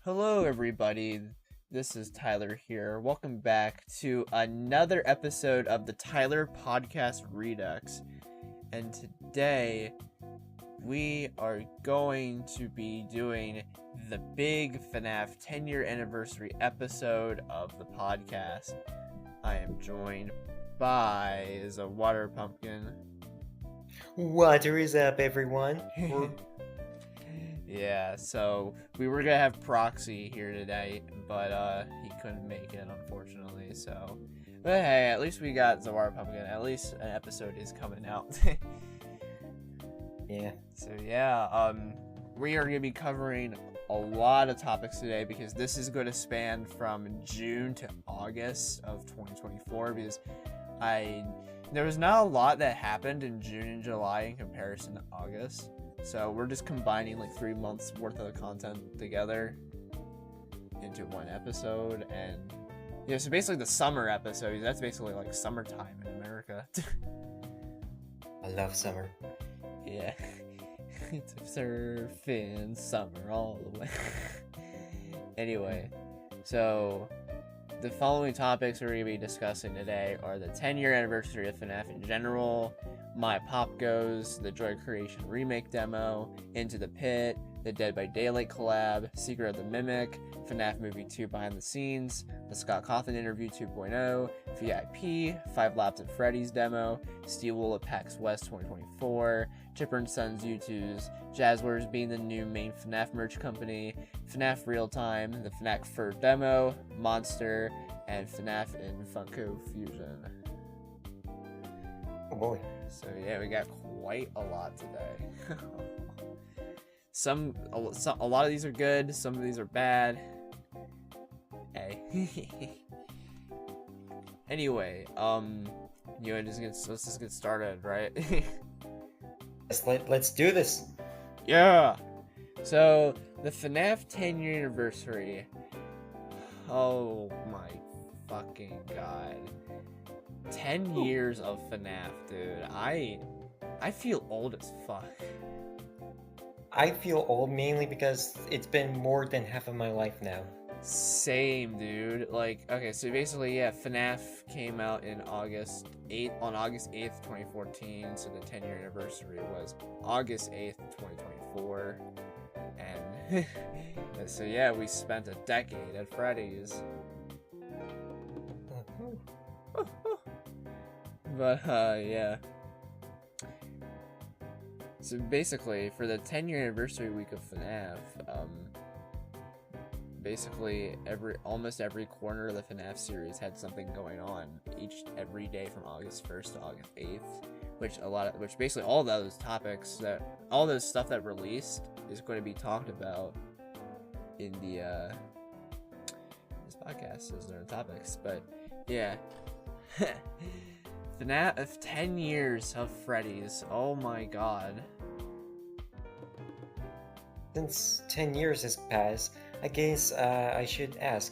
Hello, everybody. This is Tyler here. Welcome back to another episode of the Tyler Podcast Redux. And today, we are going to be doing the big FNAF 10-year anniversary episode of the podcast. I am joined by a water pumpkin. What is up, everyone? Yeah, so we were gonna have Proxy here today, but he couldn't make it, unfortunately. But hey, at least we got Zawara Pumpkin. At least an episode is coming out. Yeah. So yeah, we are gonna be covering a lot of topics today because this is going to span from June to August of 2024. Because there was not a lot that happened in June and July in comparison to August. So we're just combining like 3 months worth of content together into one episode. And yeah, so basically the summer episode, that's basically like summertime in America. I love summer. Yeah. It's surfing summer all the way. Anyway, so the following topics we're going to be discussing today are the 10-year anniversary of FNAF in general, myPOPGOES, the Joy Creation Remake Demo, Into the Pit, the Dead by Daylight collab, Secret of the Mimic, FNAF Movie 2 Behind the Scenes, the Cawthon Interview 2.0, VIP, 5 Laps at Freddy's Demo, Steel Wool at PAX West 2024, Chipper and Sons YouTooz, Jazwares being the new main FNAF merch company, FNAF Real Time, the FNAC Fur Demo, Monster, and FNAF in Funko Fusion. Oh boy. So yeah, we got quite a lot today. A lot of these are good, some of these are bad. Hey. Anyway, let's just get started, right? Let's do this. Yeah. So the FNAF 10-year anniversary. Oh my fucking god. 10 years of FNAF, dude. I feel old as fuck. I feel old mainly because it's been more than half of my life now. Same, dude. Like, okay, so basically, yeah, FNAF came out on August 8th, 2014, so the 10-year anniversary was August 8th, 2024, and so yeah, we spent a decade at Freddy's. But, yeah. So basically, for the 10-year anniversary week of FNAF, basically almost every corner of the FNAF series had something going on every day from August 1st to August 8th, which basically all those topics all those stuff that released is going to be talked about in the this podcast as their topics. But yeah. FNAF of 10 years of Freddy's. Oh my god. Since 10 years has passed, I guess I should ask,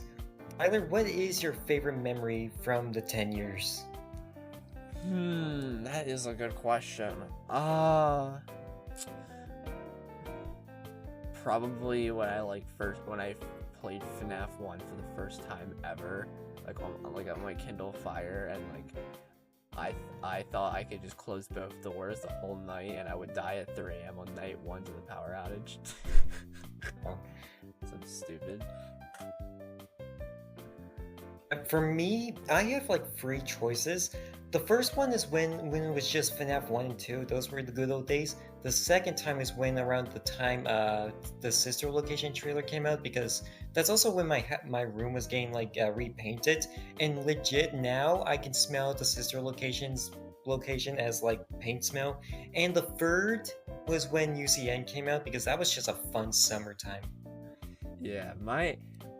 Tyler, what is your favorite memory from the 10 years? That is a good question. Probably when I played FNAF 1 for the first time ever, on my Kindle Fire, and I thought I could just close both doors the whole night and I would die at 3 a.m. on night 1 to the power outage. So stupid. For me, I have like 3 choices. The first one is when it was just FNAF 1 and 2. Those were the good old days. The second time is when around the time the Sister Location trailer came out, because that's also when my room was getting repainted, and legit now I can smell the Sister location as like paint smell. And the third was when UCN came out, because that was just a fun summertime. Yeah,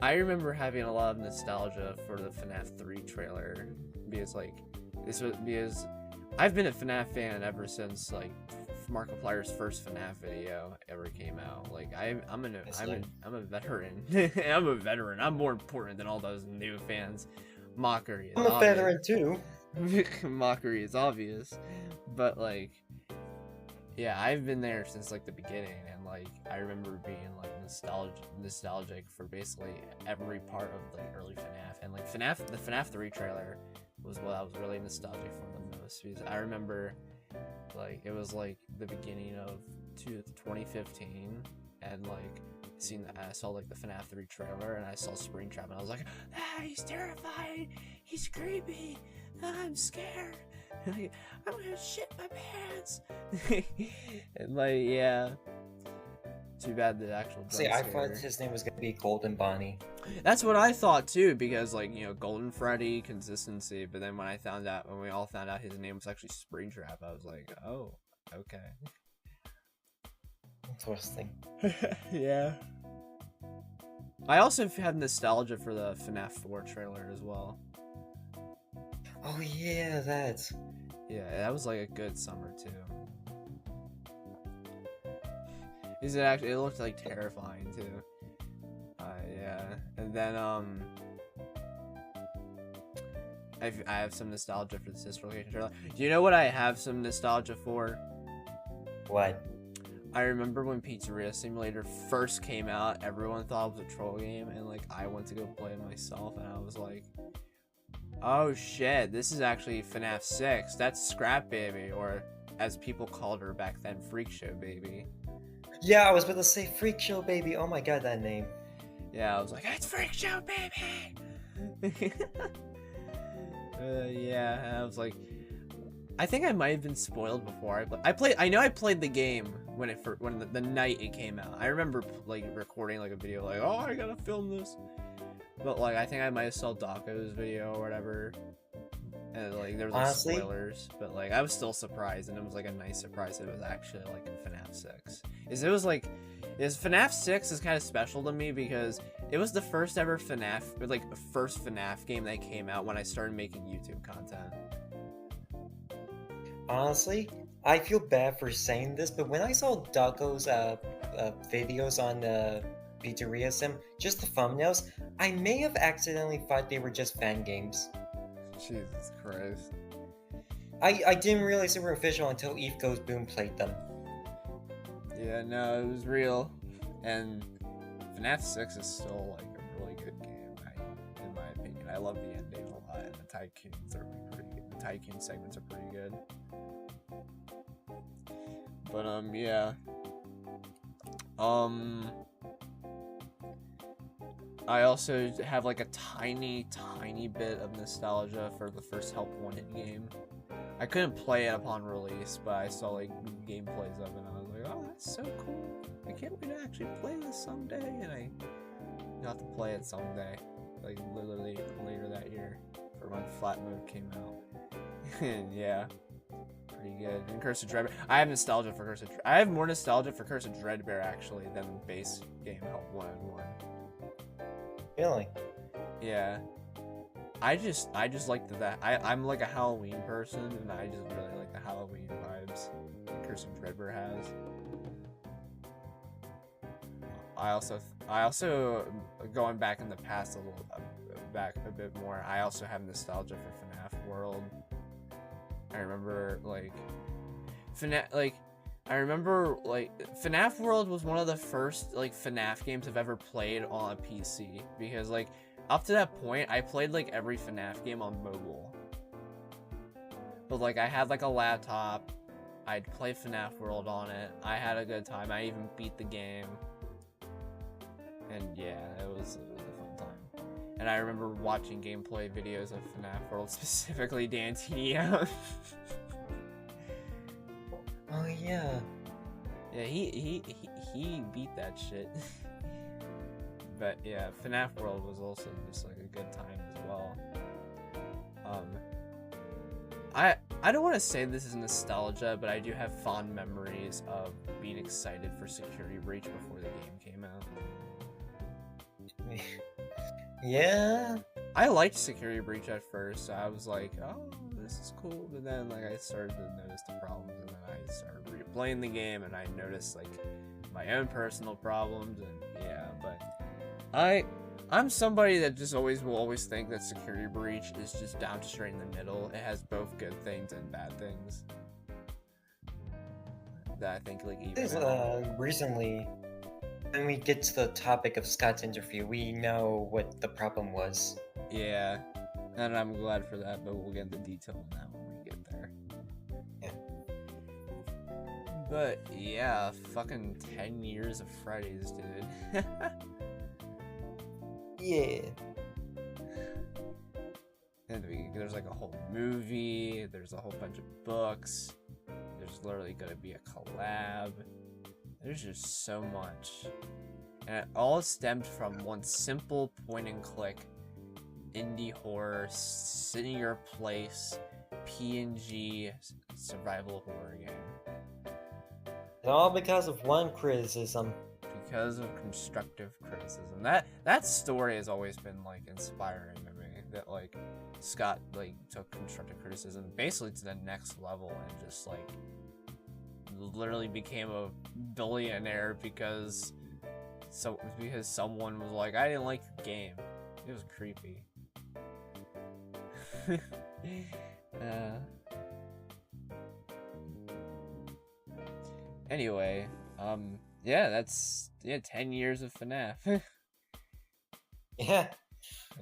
I remember having a lot of nostalgia for the FNAF 3 trailer because I've been a FNAF fan ever since Markiplier's first FNAF video ever came out. Like I'm a veteran. I'm a veteran. I'm more important than all those new fans. Mockery. I'm a veteran too. Mockery is obvious, but Yeah, I've been there since like the beginning, and like I remember being like nostalgic for basically every part of the early FNAF, and like the FNAF 3 trailer was what I was really nostalgic for the most, because I remember like it was like the beginning of 2015, and like I saw like the FNAF 3 trailer, and I saw Springtrap, and I was like, he's terrifying, he's creepy, I'm scared. Like, I'm gonna shit my pants. And like, yeah. Too bad the actual. See, I thought his name was gonna be Golden Bonnie. That's what I thought too, because like, you know, Golden Freddy, consistency. But then when we all found out his name was actually Springtrap, I was like, oh, okay. Interesting. Yeah. I also have nostalgia for the FNAF 4 trailer as well. Oh yeah, that. Yeah, that was like a good summer too. It looked like terrifying too. Yeah, and then I have some nostalgia for the Sister Location trailer. Do you know what I have some nostalgia for? What? I remember when Pizzeria Simulator first ccame out, everyone thought it was a troll game, and like I went to go play it myself, and I was like, oh shit, this is actually FNAF 6. That's Scrap Baby, or as people called her back then, Freak Show Baby. Yeah, I was about to say Freak Show Baby. Oh my god, that name. Yeah, I was like, it's Freak Show Baby! Yeah, and I was like, I think I might have been spoiled before I know I played the game when the night it came out. I remember like recording like a video like, oh, I gotta film this. But like I think I might have saw Daco's video or whatever, and like there was like spoilers, but like I was still surprised, and it was like a nice surprise that it was actually like FNAF 6. FNAF 6 is kind of special to me because it was the first ever first FNAF game that came out when I started making YouTube content. Honestly, I feel bad for saying this, but when I saw Daco's videos on Pizzeria Sim, just the thumbnails, I may have accidentally thought they were just fan games. Jesus Christ. I didn't realize they were official until Eve Goes Boom played them. Yeah, no, it was real. And FNAF 6 is still like a really good game, in my opinion. I love the ending a lot, and the tycoons are pretty good. The tycoon segments are pretty good. But yeah. I also have like a tiny bit of nostalgia for the first Help Wanted game. I couldn't play it upon release, but I saw like gameplays of it, and I was like, oh, that's so cool. I can't wait to actually play this someday, and I got to play it someday, like literally later that year, for when Flat Mode came out. And yeah, pretty good. And Curse of Dreadbear. I have nostalgia for Curse of I have more nostalgia for Curse of Dreadbear actually than the base game Help Wanted 1. Really? Yeah. I just like that. I'm like a Halloween person, and I just really like the Halloween vibes that Curse of Dreadbear has. I also going back in the past a bit more. I also have nostalgia for FNAF World. I remember FNAF World was one of the first like FNAF games I've ever played on a PC, because like up to that point I played like every FNAF game on mobile. But like I had like a laptop, I'd play FNAF World on it. I had a good time. I even beat the game. And yeah, it was a fun time. And I remember watching gameplay videos of FNAF World, specifically Dan TDM. Oh yeah. Yeah, he beat that shit. But yeah, FNAF World was also just like a good time as well. I don't want to say this is nostalgia, but I do have fond memories of being excited for Security Breach before the game came out. Yeah. I liked Security Breach at first, so I was like, oh, this is cool. But then like I started to notice the problems, and then I started replaying the game, and I noticed like my own personal problems, and yeah, but I'm somebody that just will always think that Security Breach is just down straight in the middle. It has both good things and bad things. that I think like even This recently, when we get to the topic of Scott's interview, we know what the problem was. yeah, and I'm glad for that, but we'll get into detail on that when we get there. Yeah. But yeah, fucking 10 years of Fridays, dude. Yeah. And there's like a whole movie, there's a whole bunch of books, there's literally gonna be a collab. There's just so much. And it all stemmed from one simple point and click indie horror, sit in your place, PNG survival horror game. And all because of one criticism. Because of constructive criticism. That story has always been like inspiring to me. That like Scott like took constructive criticism basically to the next level and just like literally became a billionaire because someone was like, I didn't like your game. It was creepy. Anyway, yeah, that's 10 years of FNAF. Yeah.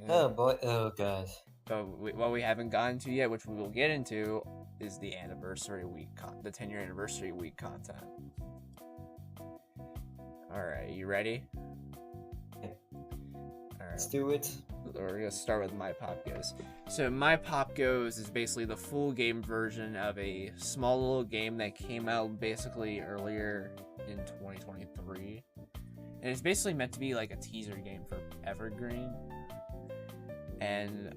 Oh boy, oh god. But what we haven't gotten to yet, which we will get into, is the anniversary week, the 10-year anniversary week content. Alright, you ready? Yeah. Alright. Let's do it. We're gonna start with myPOPGOES. So myPOPGOES is basically the full game version of a small little game that came out basically earlier in 2023. And it's basically meant to be like a teaser game for Evergreen. And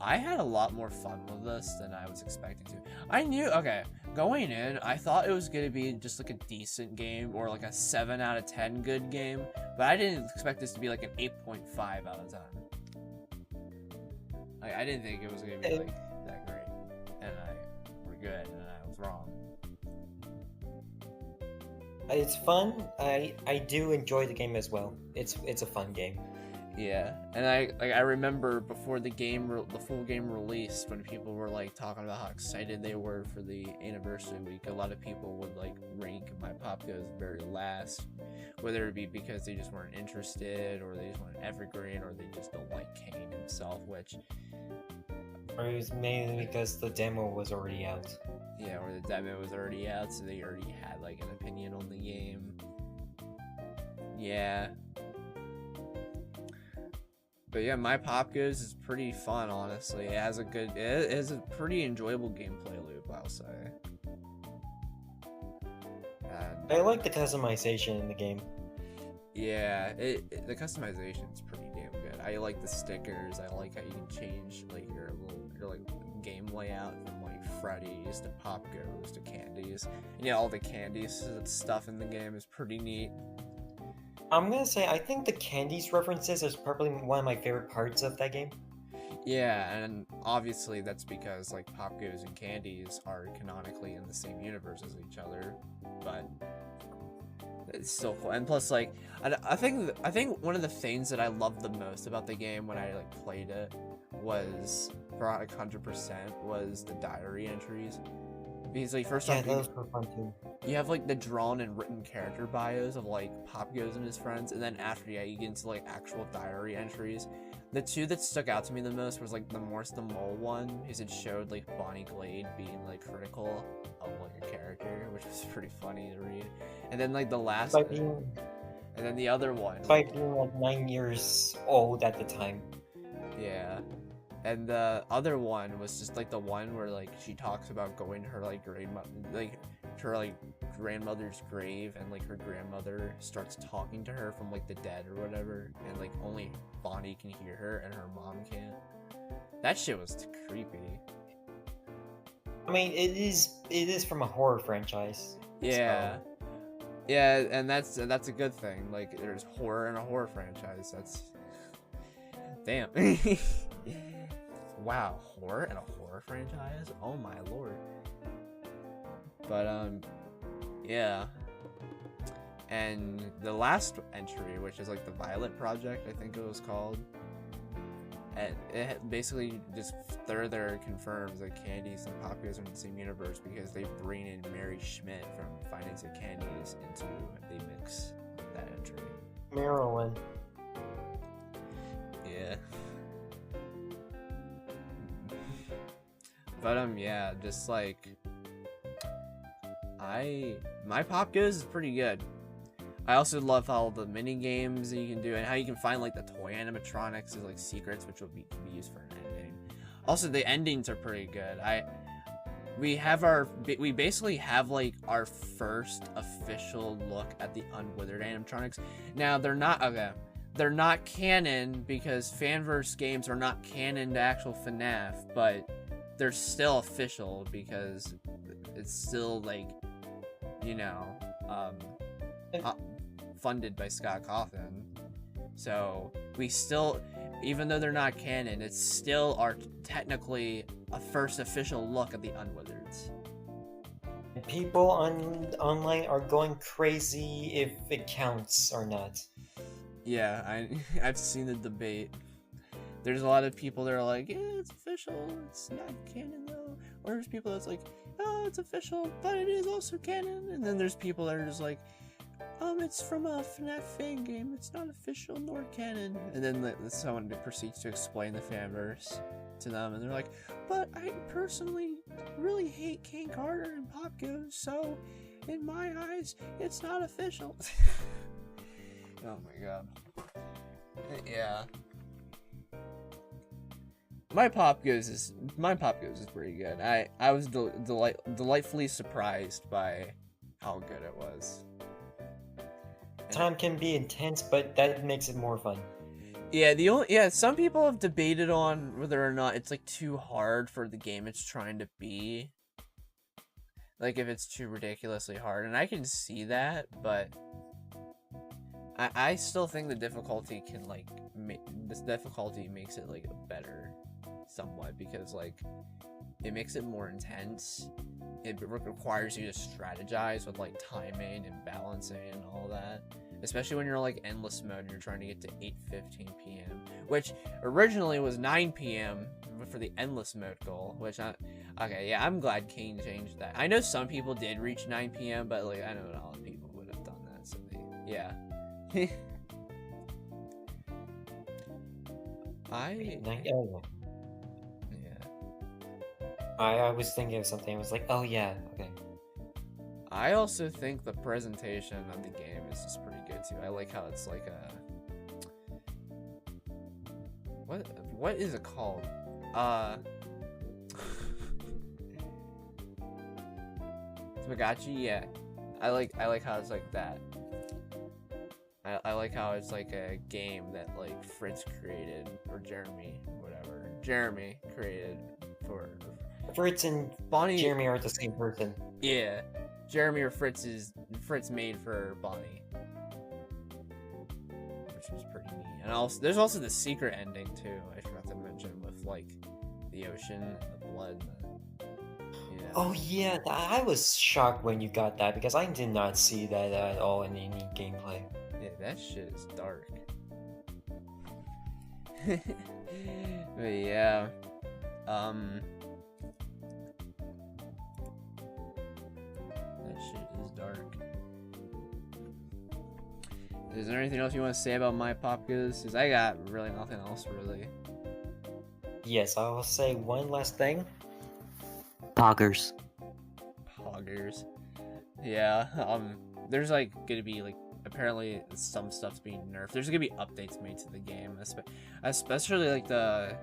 I had a lot more fun with this than I was expecting to. Okay, going in, I thought it was going to be just like a decent game or like a 7 out of 10 good game, but I didn't expect this to be like an 8.5 out of 10. Like, I didn't think it was going to be like that great, and we're good, and I was wrong. It's fun. I do enjoy the game as well. It's a fun game. Yeah, and I remember before the full game released, when people were like talking about how excited they were for the anniversary week, a lot of people would like rank myPOPGOES very last, whether it be because they just weren't interested, or they just want Evergreen, or they just don't like Kane himself, which... Or it was mainly because the demo was already out. Yeah, or the demo was already out, so they already had like an opinion on the game. Yeah. But yeah, myPOPGOES is pretty fun, honestly. It has a pretty enjoyable gameplay loop, I'll say. And I like the customization in the game. yeah, the customization is pretty damn good. I like the stickers. I like how you can change like your like game layout from like Freddy's to POPGOES to candies. And yeah, all the candies stuff in the game is pretty neat. I'm gonna say I think the candies references is probably one of my favorite parts of that game. Yeah, and obviously that's because like POPGOES and candies are canonically in the same universe as each other, but it's still cool. And plus, like, I think one of the things that I loved the most about the game when I like played it was, for like 100%, was the diary entries. Because like first off, those were fun too. you have like the drawn and written character bios of like POPGOES and his friends, and then after you get into like actual diary entries. The two that stuck out to me the most was like the Morse the Mole one, because it showed like Bonnie Glade being like critical of like a character, which was pretty funny to read. And then like the last, and then the other one, by being like 9 years old at the time. yeah. And the other one was just like the one where like she talks about going to her like grandmother's grave, and like her grandmother starts talking to her from like the dead or whatever, and like only Bonnie can hear her and her mom can't. That shit was creepy. I mean, it is from a horror franchise. Yeah. So. Yeah, and that's a good thing. Like, there's horror in a horror franchise. That's damn. Wow, horror in a horror franchise? Oh my lord. But yeah. And the last entry, which is like the Violet Project, I think it was called. And it basically just further confirms that candies and POPGOES are in the same universe because they bring in Mary Schmidt from Finance and Candies into they mix that entry. Maryland. Yeah. But yeah, just like myPOPGOES is pretty good. I also love all the mini games that you can do and how you can find like the toy animatronics as like secrets, which will be used for an ending. Also, the endings are pretty good. We basically have like our first official look at the unwithered animatronics. Now they're not canon because fanverse games are not canon to actual FNAF, but they're still official because it's still like, you know, funded by Scott Cawthon. So we still, even though they're not canon, it's still our technically a first official look at the Unwithereds. People online are going crazy if it counts or not. Yeah, I've seen the debate. There's a lot of people that are like, yeah, it's official, it's not canon though. Or there's people that's like, oh, it's official, but it is also canon. And then there's people that are just like, it's from a FNAF fan game, it's not official nor canon. And then someone proceeds to explain the fanverse to them, and they're like, but I personally really hate King Carter and POPGOES, so in my eyes, it's not official. Oh my god. Yeah. myPOPGOES is pretty good. I was delightfully surprised by how good it was. Time can be intense, but that makes it more fun. Yeah, some people have debated on whether or not it's like too hard for the game it's trying to be. Like if it's too ridiculously hard, and I can see that, but I still think the difficulty can like this difficulty makes it like better somewhat, because like it makes it more intense. It requires you to strategize with like timing and balancing and all that, especially when you're like endless mode and you're trying to get to 8:15 p.m., which originally was 9 p.m. for the endless mode goal, which I'm glad Kane changed that. I know some people did reach 9 p.m., but like I know not all the people would have done that, so yeah. I was thinking of something. I was like, oh yeah, okay. I also think the presentation of the game is just pretty good too. I like how it's like a what is it called? Tamagotchi, yeah. I like how it's like that. I like how it's like a game that like Fritz created, or Jeremy created for Fritz and Bonnie. Jeremy are the same person. Yeah, Jeremy or Fritz made for Bonnie, which was pretty neat. And also, there's also the secret ending too. I forgot to mention with like the ocean, the blood. Oh yeah, I was shocked when you got that because I did not see that at all in any gameplay. Yeah, that shit is dark. But yeah, that shit is dark. Is there anything else you want to say about myPOPGOES? Because I got really nothing else really. Yes, I will say one last thing. Poggers. Yeah, there's like gonna be like, apparently some stuff's being nerfed. There's gonna be updates made to the game, especially like the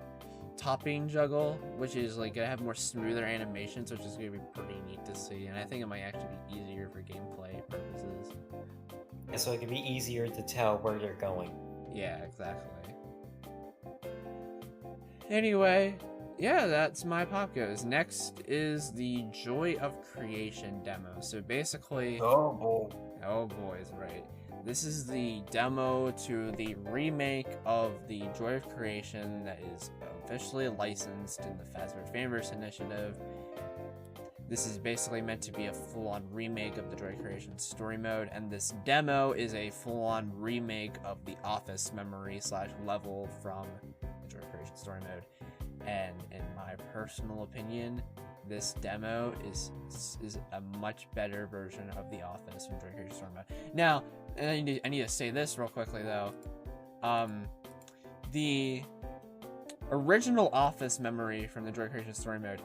topping juggle, which is like gonna have more smoother animations, which is gonna be pretty neat to see, and I think it might actually be easier for gameplay purposes. Yeah, so it can be easier to tell where you're going. Yeah, exactly. Anyway, yeah, that's myPOPGOES. Next is the Joy of Creation demo. So basically, oh boys, right. This is the demo to the remake of the Joy of Creation that is officially licensed in the Fazbear Fanverse Initiative. This is basically meant to be a full-on remake of the Joy of Creation story mode, and this demo is a full-on remake of the office memory / level from Joy Creation Story Mode. And in my personal opinion, this demo is a much better version of the Office from Joy Creation Story Mode. Now, I need to say this real quickly though. The original Office memory from the Joy Creation Story Mode,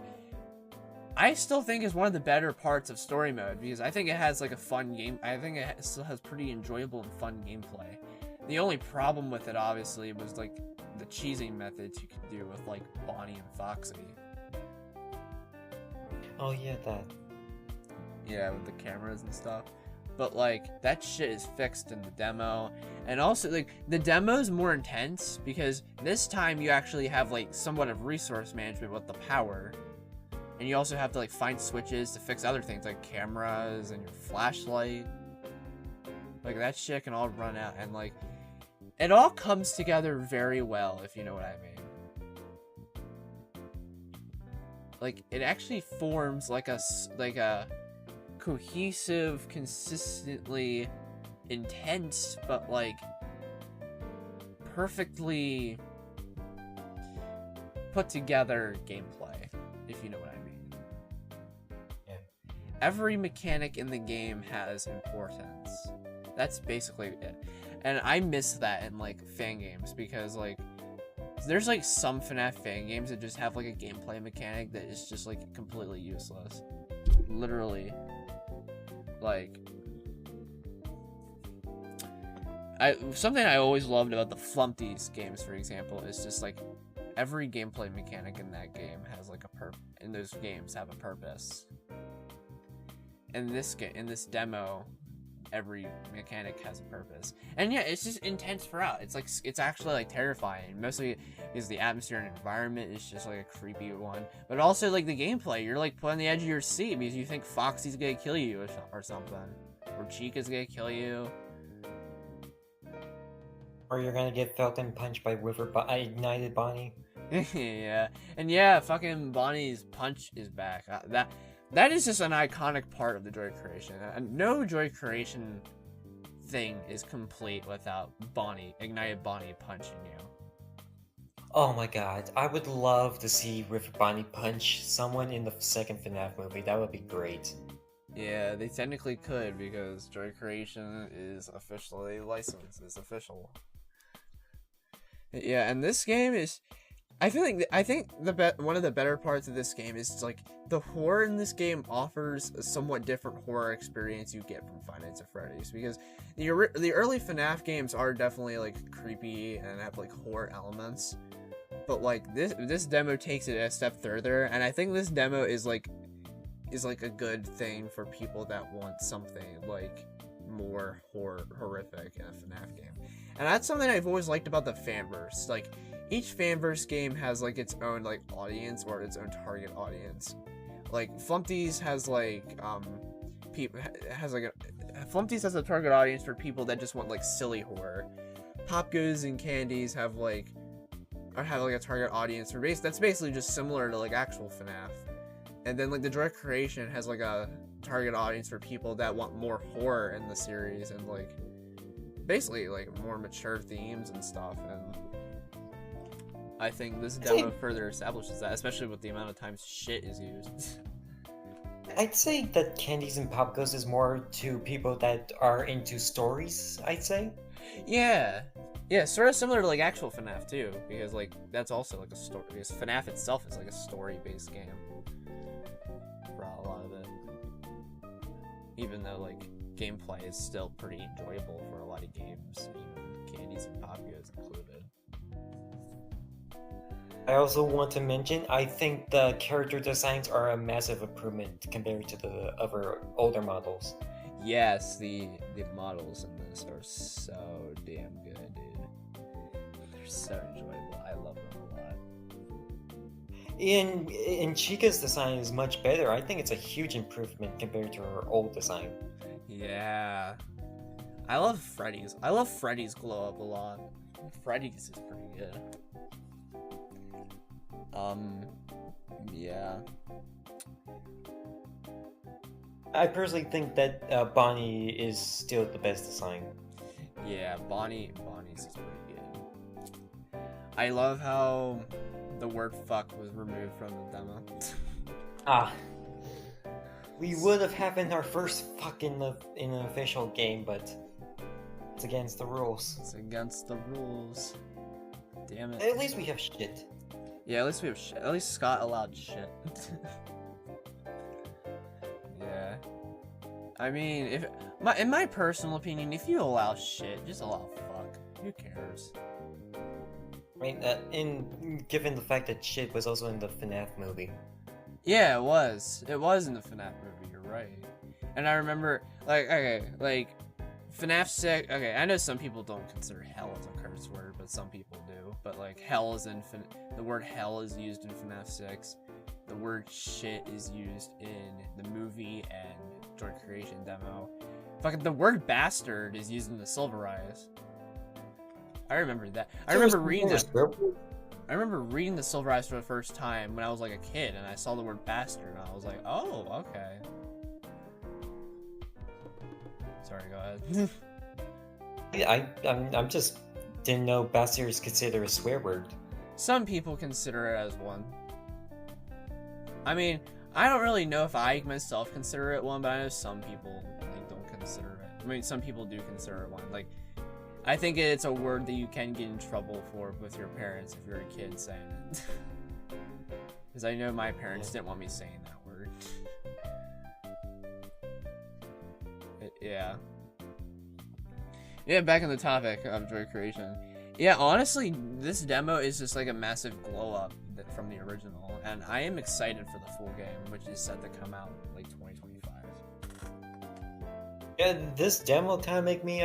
I still think is one of the better parts of Story Mode, because I think it has like a fun game. I think it still has pretty enjoyable and fun gameplay. The only problem with it, obviously, was like the cheesing methods you could do with like Bonnie and Foxy. Oh yeah, that. Yeah, with the cameras and stuff. But like that shit is fixed in the demo, and also like the demo is more intense because this time you actually have like somewhat of resource management with the power, and you also have to like find switches to fix other things like cameras and your flashlight. Like that shit can all run out, and like it all comes together very well, if you know what I mean. Like it actually forms like a cohesive, consistently intense, but like perfectly put together gameplay, if you know what I mean. Yeah. Every mechanic in the game has importance. That's basically it. And I miss that in like fan games, because like there's like some FNAF fan games that just have like a gameplay mechanic that is just like completely useless. Literally. Like, something I always loved about the Flumpties games, for example, is just like every gameplay mechanic in that game has like in those games have a purpose. In this demo, every mechanic has a purpose, and yeah, it's just intense throughout. It's actually like terrifying, mostly because the atmosphere and environment is just like a creepy one, but also like the gameplay, you're like put on the edge of your seat because you think Foxy's gonna kill you or something, or Chica's gonna kill you, Or you're gonna get Falcon punched by Ignited Bonnie. yeah, and yeah, fucking Bonnie's punch is back. That is just an iconic part of the Joy Creation. No Joy Creation thing is complete without Ignited Bonnie punching you. Oh my god, I would love to see River Bonnie punch someone in the second FNAF movie. That would be great. Yeah, they technically could, because Joy Creation is officially licensed. It's official. Yeah, and this game is... I think one of the better parts of this game is like the horror in this game offers a somewhat different horror experience you get from Five Nights at Freddy's, because the early FNAF games are definitely like creepy and have like horror elements, but like this demo takes it a step further, and I think this demo is like a good thing for people that want something like more horrific in a FNAF game. And that's something I've always liked about the fanverse. Like each fanverse game has like its own like audience or its own target audience. Like Flumpties has like Flumpties has a target audience for people that just want like silly horror. POPGOES and Candies have like a target audience for that's basically just similar to like actual FNAF. And then like the Joy Creation has like a target audience for people that want more horror in the series, and like basically like more mature themes and stuff. And I think this demo further establishes that, especially with the amount of times shit is used. I'd say that Candies and POPGOES is more to people that are into stories, I'd say. Yeah, sort of similar to like actual FNAF too, because like that's also like a story, because FNAF itself is like a story-based game for a lot of it, even though like gameplay is still pretty enjoyable for a lot of games, even Candies and POPGOES included. I also want to mention, I think the character designs are a massive improvement compared to the other older models. Yes, the models in this are so damn good, dude. They're so enjoyable. I love them a lot. In Chica's design is much better. I think it's a huge improvement compared to her old design. Yeah. I love Freddy's. I love Freddy's glow up a lot. Freddy's is pretty good. Yeah. I personally think that Bonnie is still the best design. Yeah, Bonnie's is pretty good. I love how the word fuck was removed from the demo. Ah. We would have having our first fuck in an official game, but it's against the rules. It's against the rules. Damn it. At least we have shit. Yeah, at least we have shit. At least Scott allowed shit. Yeah. I mean, in my personal opinion, if you allow shit, just allow fuck. Who cares? I mean, given the fact that shit was also in the FNAF movie. Yeah, it was. It was in the FNAF movie, you're right. And I remember, like, okay, like, FNAF 6, okay, I know some people don't consider hell as a curse word, but some people do. But, like, hell is in, the word hell is used in FNAF 6. The word shit is used in the movie and Joy Creation demo. Fucking, the word bastard is used in the Silver Eyes. I remember that. I remember reading that. I remember reading the Silver Eyes for the first time when I was like a kid, and I saw the word bastard, and I was like, oh, okay. Sorry, go ahead. I'm just didn't know bastard is considered a swear word. Some people consider it as one. I mean, I don't really know if I myself consider it one, but I know some people like don't consider it. I mean, some people do consider it one. Like, I think it's a word that you can get in trouble for with your parents if you're a kid saying it. Because I know my parents didn't want me saying that word. Yeah. Yeah, back on the topic of Joy Creation. Yeah, honestly, this demo is just like a massive glow up from the original. And I am excited for the full game, which is set to come out like 2025. Yeah, this demo kind of make me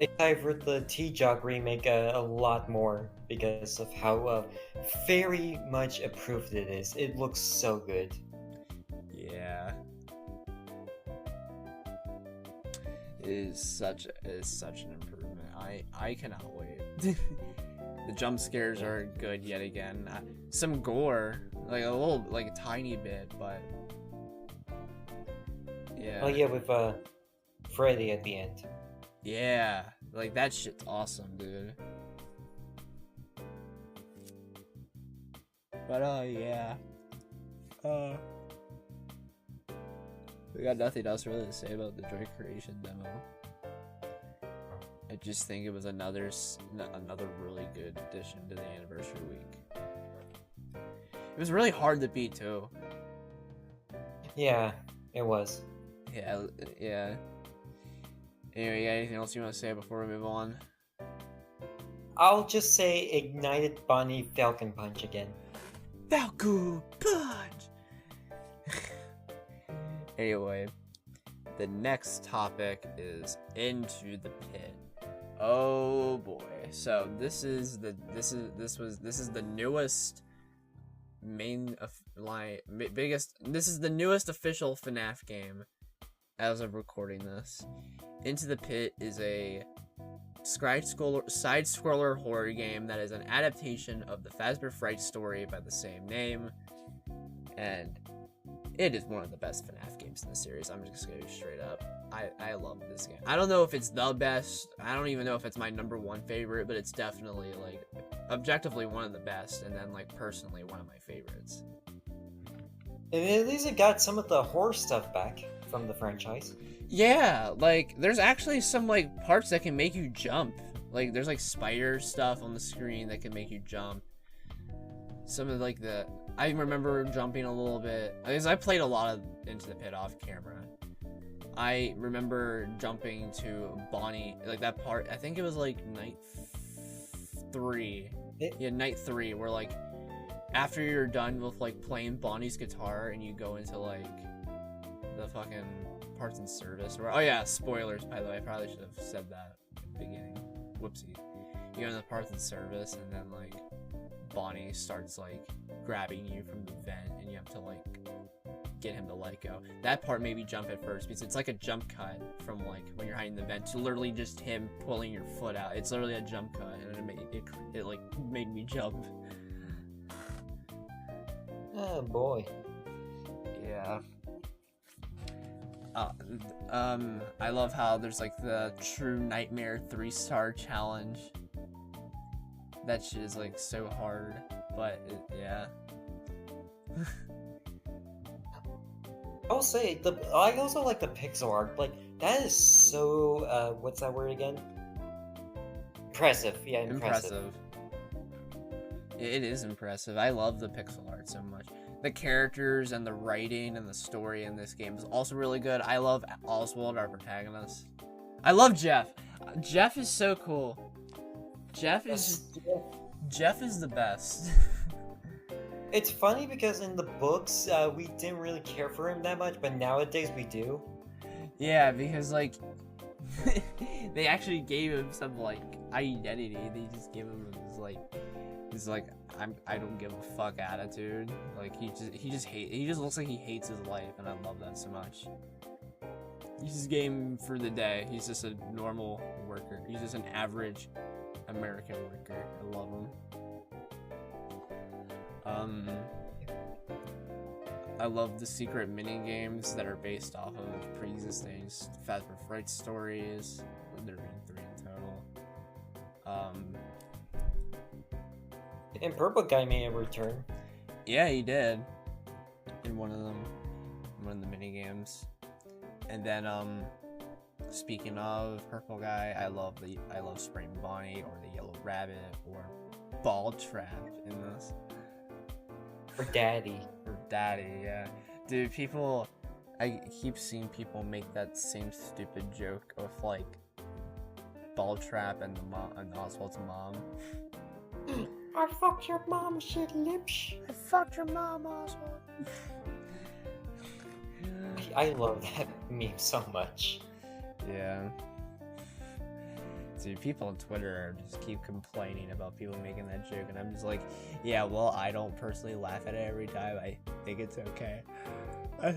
excited for the TJOC remake a lot more because of how very much approved it is. It looks so good. Yeah. It is such an improvement. I cannot wait. The jump scares are good yet again. Some gore, like a little, like a tiny bit, but yeah. Oh yeah, with Freddy at the end. Yeah, like that shit's awesome, dude. But yeah. We got nothing else really to say about the Joy Creation demo. I just think it was another really good addition to the anniversary week. It was really hard to beat too. Yeah, it was. Yeah. Anyway, you got anything else you want to say before we move on? I'll just say ignited Bonnie Falcon Punch again. Falcon Punch! Anyway, the next topic is Into the Pit. Oh boy. So this is the newest this is the newest official FNAF game as of recording this. Into the Pit is a side-scroller horror game that is an adaptation of the Fazbear Fright story by the same name, and it is one of the best FNAF games in the series. I'm just gonna go straight up. I love this game. I don't know if it's the best. I don't even know if it's my #1 favorite, but it's definitely, like, objectively one of the best, and then, like, personally one of my favorites. At least it got some of the horror stuff back from the franchise. Yeah, like, there's actually some, like, parts that can make you jump. Like, there's, like, spider stuff on the screen that can make you jump. Some of, like, I remember jumping a little bit, because I played a lot of Into the Pit off camera. I remember jumping to Bonnie, like, that part, I think it was, like, night 3. Yeah, night 3, where, like, after you're done with, like, playing Bonnie's guitar, and you go into, like, the fucking parts and service. Oh yeah, spoilers, by the way, I probably should have said that at the beginning. Whoopsie. You go into the parts and service, and then, like, Bonnie starts, like, grabbing you from the vent, and you have to, like, get him to let go. That part made me jump at first, because it's like a jump cut from, like, when you're hiding in the vent to literally just him pulling your foot out. It's literally a jump cut, and it like, made me jump. Oh boy. Yeah. I love how there's, like, the True Nightmare 3-star challenge. that shit is like so hard, but yeah. I'll say I also like the pixel art. Like that is so what's that word again? Impressive. Yeah, impressive. It is impressive. I love the pixel art so much. The characters and the writing and the story in this game is also really good. I love Oswald, our protagonist. I love Jeff. Jeff is so cool. Jeff is the best. It's funny because in the books, we didn't really care for him that much, but nowadays we do. Yeah, because like they actually gave him some like identity. They just gave him this like I don't give a fuck attitude. Like he just looks like he hates his life, and I love that so much. He's just game for the day. He's just a normal worker. He's just an average American worker. I love him. I love the secret mini games that are based off of pre-existing Fast for Fright stories. There being 3 in total. And Purple Guy made a return. Yeah, he did. In one of the mini games. And then speaking of Purple Guy, I love Spring Bonnie or the Yellow Rabbit or Ball Trap in this. Or Daddy. Or Daddy, yeah. Dude, I keep seeing people make that same stupid joke of like Ball Trap and Oswald's mom. I fucked your mom, shit lips. I fucked your mom, Oswald. I love that meme so much. Yeah. Dude, people on Twitter just keep complaining about people making that joke, and I'm just like, yeah, well, I don't personally laugh at it every time. I think it's okay. I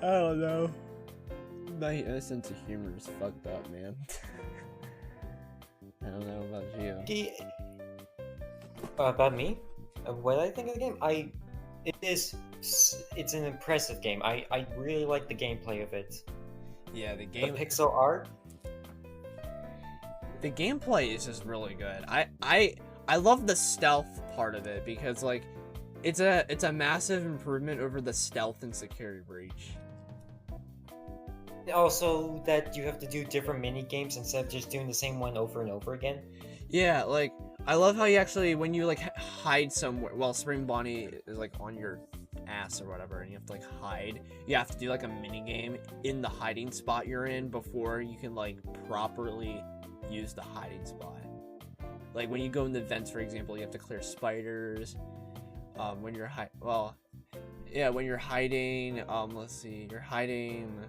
don't know. My sense of humor is fucked up, man. I don't know about you. About me? What I think of the game? It's an impressive game. I really like the gameplay of it. Yeah, the pixel art. The gameplay is just really good. I love the stealth part of it because like it's a massive improvement over the stealth and Security Breach. Also, that you have to do different mini games instead of just doing the same one over and over again. Yeah, like I love how you actually, when you like hide somewhere, well, Spring Bonnie is like on your ass or whatever, and you have to like hide. You have to do like a mini game in the hiding spot you're in before you can like properly use the hiding spot. Like when you go in the vents, for example, you have to clear spiders. When you're when you're hiding, let's see, you're hiding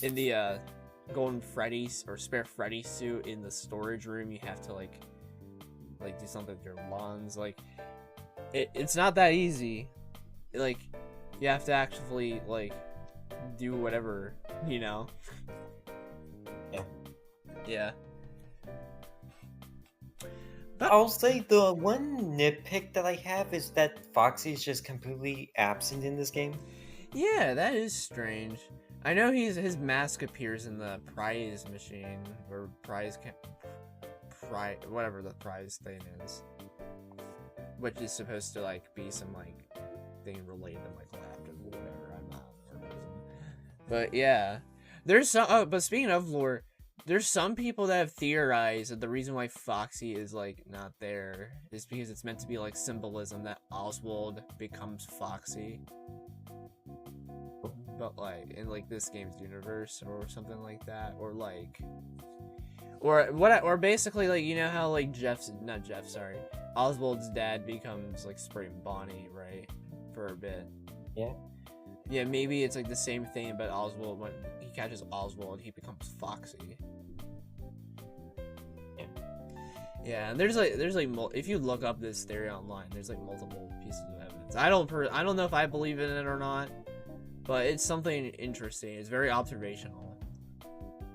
in the Golden Freddy or Spare Freddy suit in the storage room. You have to like do something with your lungs. Like it's not that easy. Like you have to actually like do whatever, you know. Yeah. But I'll say the one nitpick that I have is that Foxy is just completely absent in this game. Yeah, that is strange. I know his mask appears in the prize machine or prize whatever the prize thing is, which is supposed to like be some like thing related to like laughter or whatever. I'm not a lore person, but yeah, there's some. But speaking of lore, there's some people that have theorized that the reason why Foxy is like not there is because it's meant to be like symbolism that Oswald becomes Foxy. But like in like this game's universe or something like that, or like or basically like, you know how like Oswald's dad becomes like Spring Bonnie, right, for a bit. Yeah, maybe it's like the same thing, but Oswald, when he catches Oswald, he becomes Foxy. Yeah, and there's like if you look up this theory online, there's like multiple pieces of evidence. I don't know if I believe in it or not, but it's something interesting. It's very observational.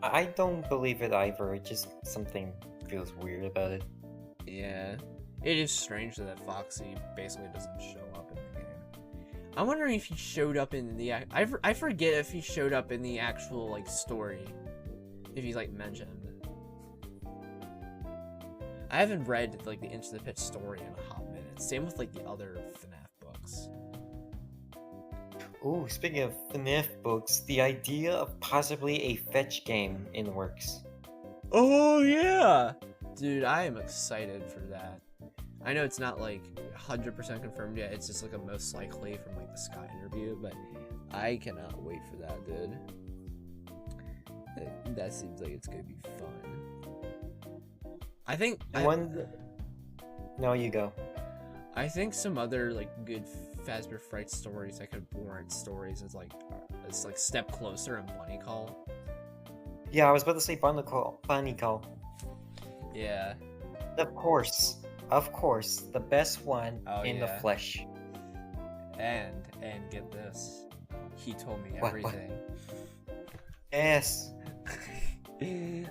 I don't believe it either. It just something feels weird about it. Yeah, it is strange that Foxy basically doesn't show up in the game. I'm wondering if he showed up in the I forget if he showed up in the actual like story, if he's like mentioned. I haven't read like the Into the Pit story in a hot minute. Same with like the other FNAF books. Ooh, speaking of FNAF books, the idea of possibly a fetch game in the works. Oh yeah, dude, I am excited for that. I know it's not like 100% confirmed yet. It's just like a most likely from like the Sky interview, but I cannot wait for that, dude. That seems like it's gonna be fun. I think No, you go. I think some other like good Fazbear Fright stories that could warrant stories is like Step Closer and Bunny Call. Yeah, I was about to say Bunny Call. Yeah. Of course, the best one in the flesh. And get this, he told me What? everything. Yes.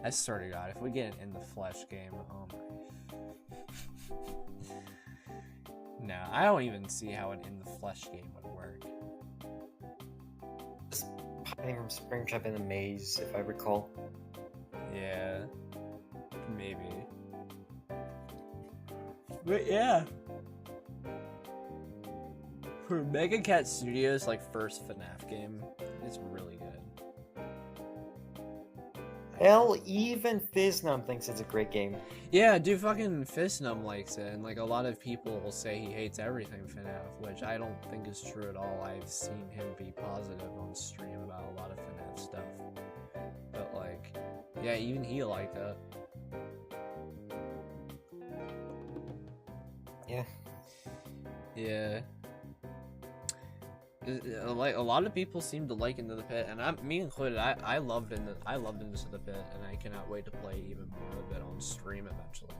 I swear to God, if we get an in the flesh game, oh my. No, I don't even see how an in the flesh game would work. Just popping from Springtrap in a maze, if I recall. Yeah, maybe. But yeah, for Mega Cat Studios' like first FNAF game, it's really good. Hell, even Fiznum thinks it's a great game. Yeah, dude, fucking Fistnum likes it, and like a lot of people will say he hates everything FNAF, which I don't think is true at all. I've seen him be positive on stream about a lot of FNAF stuff, but like, yeah, even he liked it. Yeah. Yeah. Like a lot of people seem to like Into the Pit, and me included. I loved Into the Pit, and I cannot wait to play even more of it on stream eventually.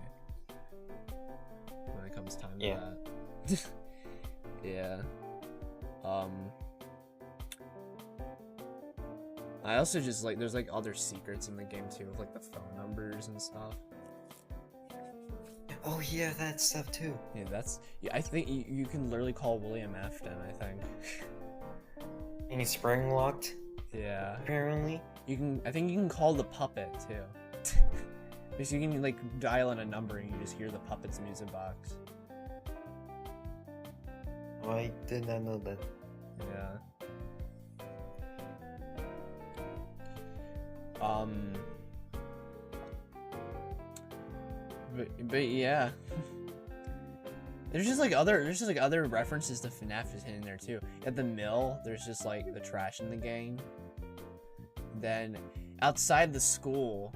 When it comes time to that. Yeah. I also just like there's like other secrets in the game too, with like the phone numbers and stuff. Oh yeah, that stuff too. Yeah, I think you can literally call William Afton, I think. And he's spring locked. Yeah. Apparently. I think you can call the puppet too. Because you can like dial in a number and you just hear the puppet's music box. Oh, I did not know that. Yeah. But yeah. There's just like other references to FNAF just hitting there too. At the mill, there's just like the trash in the gang. Then outside the school,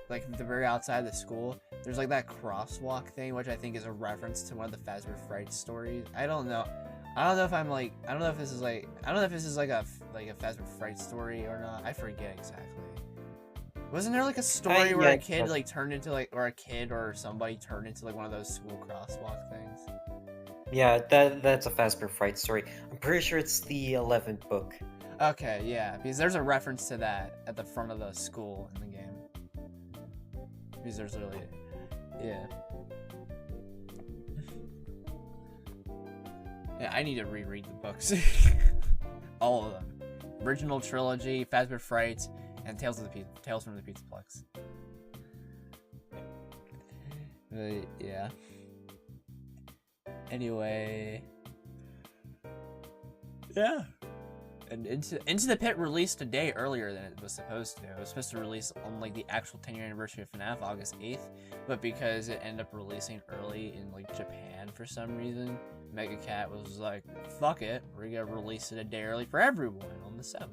like the very outside of the school, there's like that crosswalk thing, which I think is a reference to one of the Fazbear Fright stories. I don't know if this is like a Fazbear Fright story or not. I forget exactly. Wasn't there like a story where a kid like turned into like, or a kid or somebody turned into like one of those school crosswalk things? Yeah, that's a Fazbear Fright story. I'm pretty sure it's the 11th book. Okay, yeah, because there's a reference to that at the front of the school in the game. Because there's literally, yeah. Yeah, I need to reread the books. All of them. Original trilogy, Fazbear Fright, and Tales from the Pizzaplex. But, yeah. Anyway. Yeah. And Into the Pit released a day earlier than it was supposed to. It was supposed to release on like the actual 10-year anniversary of FNAF, August 8th, but because it ended up releasing early in like Japan for some reason, Mega Cat was like, "Fuck it, we're gonna release it a day early for everyone on the 7th."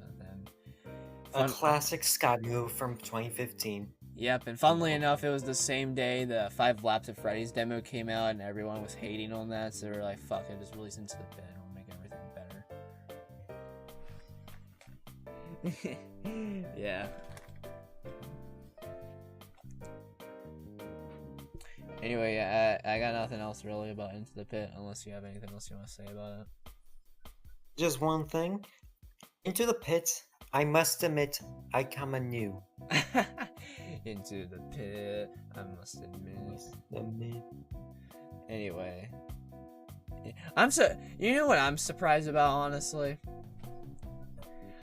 And a classic Scott move from 2015. Yep, and funnily enough, it was the same day the 5 Laps of Freddy's demo came out, and everyone was hating on that, so they were like, "Fuck it, just release Into the Pit, and we'll make everything better." Yeah. Anyway, I got nothing else really about Into the Pit, unless you have anything else you want to say about it. Just one thing. Into the Pit, I must admit, I come anew. Into the Pit, I must admit. Anyway. You know what I'm surprised about, honestly?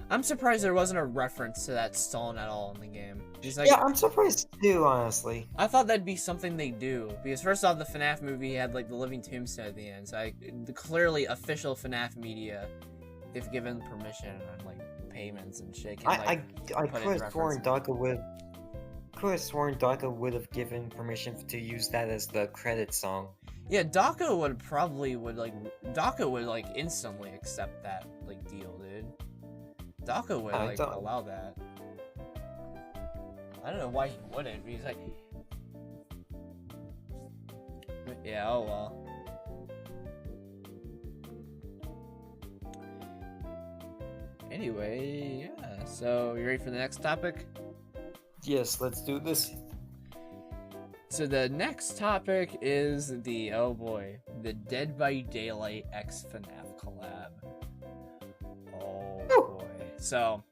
I'm surprised there wasn't a reference to that stone at all in the game. Like, yeah, I'm surprised too, honestly. I thought that'd be something they do, because first off, the FNAF movie had like the living tombstone at the end, so clearly official FNAF media, if given permission and like payments and shit, can, like, I could have sworn Daka would have given permission to use that as the credit song. Yeah, Daka would like instantly accept that like deal, dude. Daka would like allow that. I don't know why he wouldn't. He's like, yeah, oh well. Anyway, yeah. So you ready for the next topic? Yes, let's do this. So the next topic is the Dead by Daylight x FNAF collab. Oh boy. So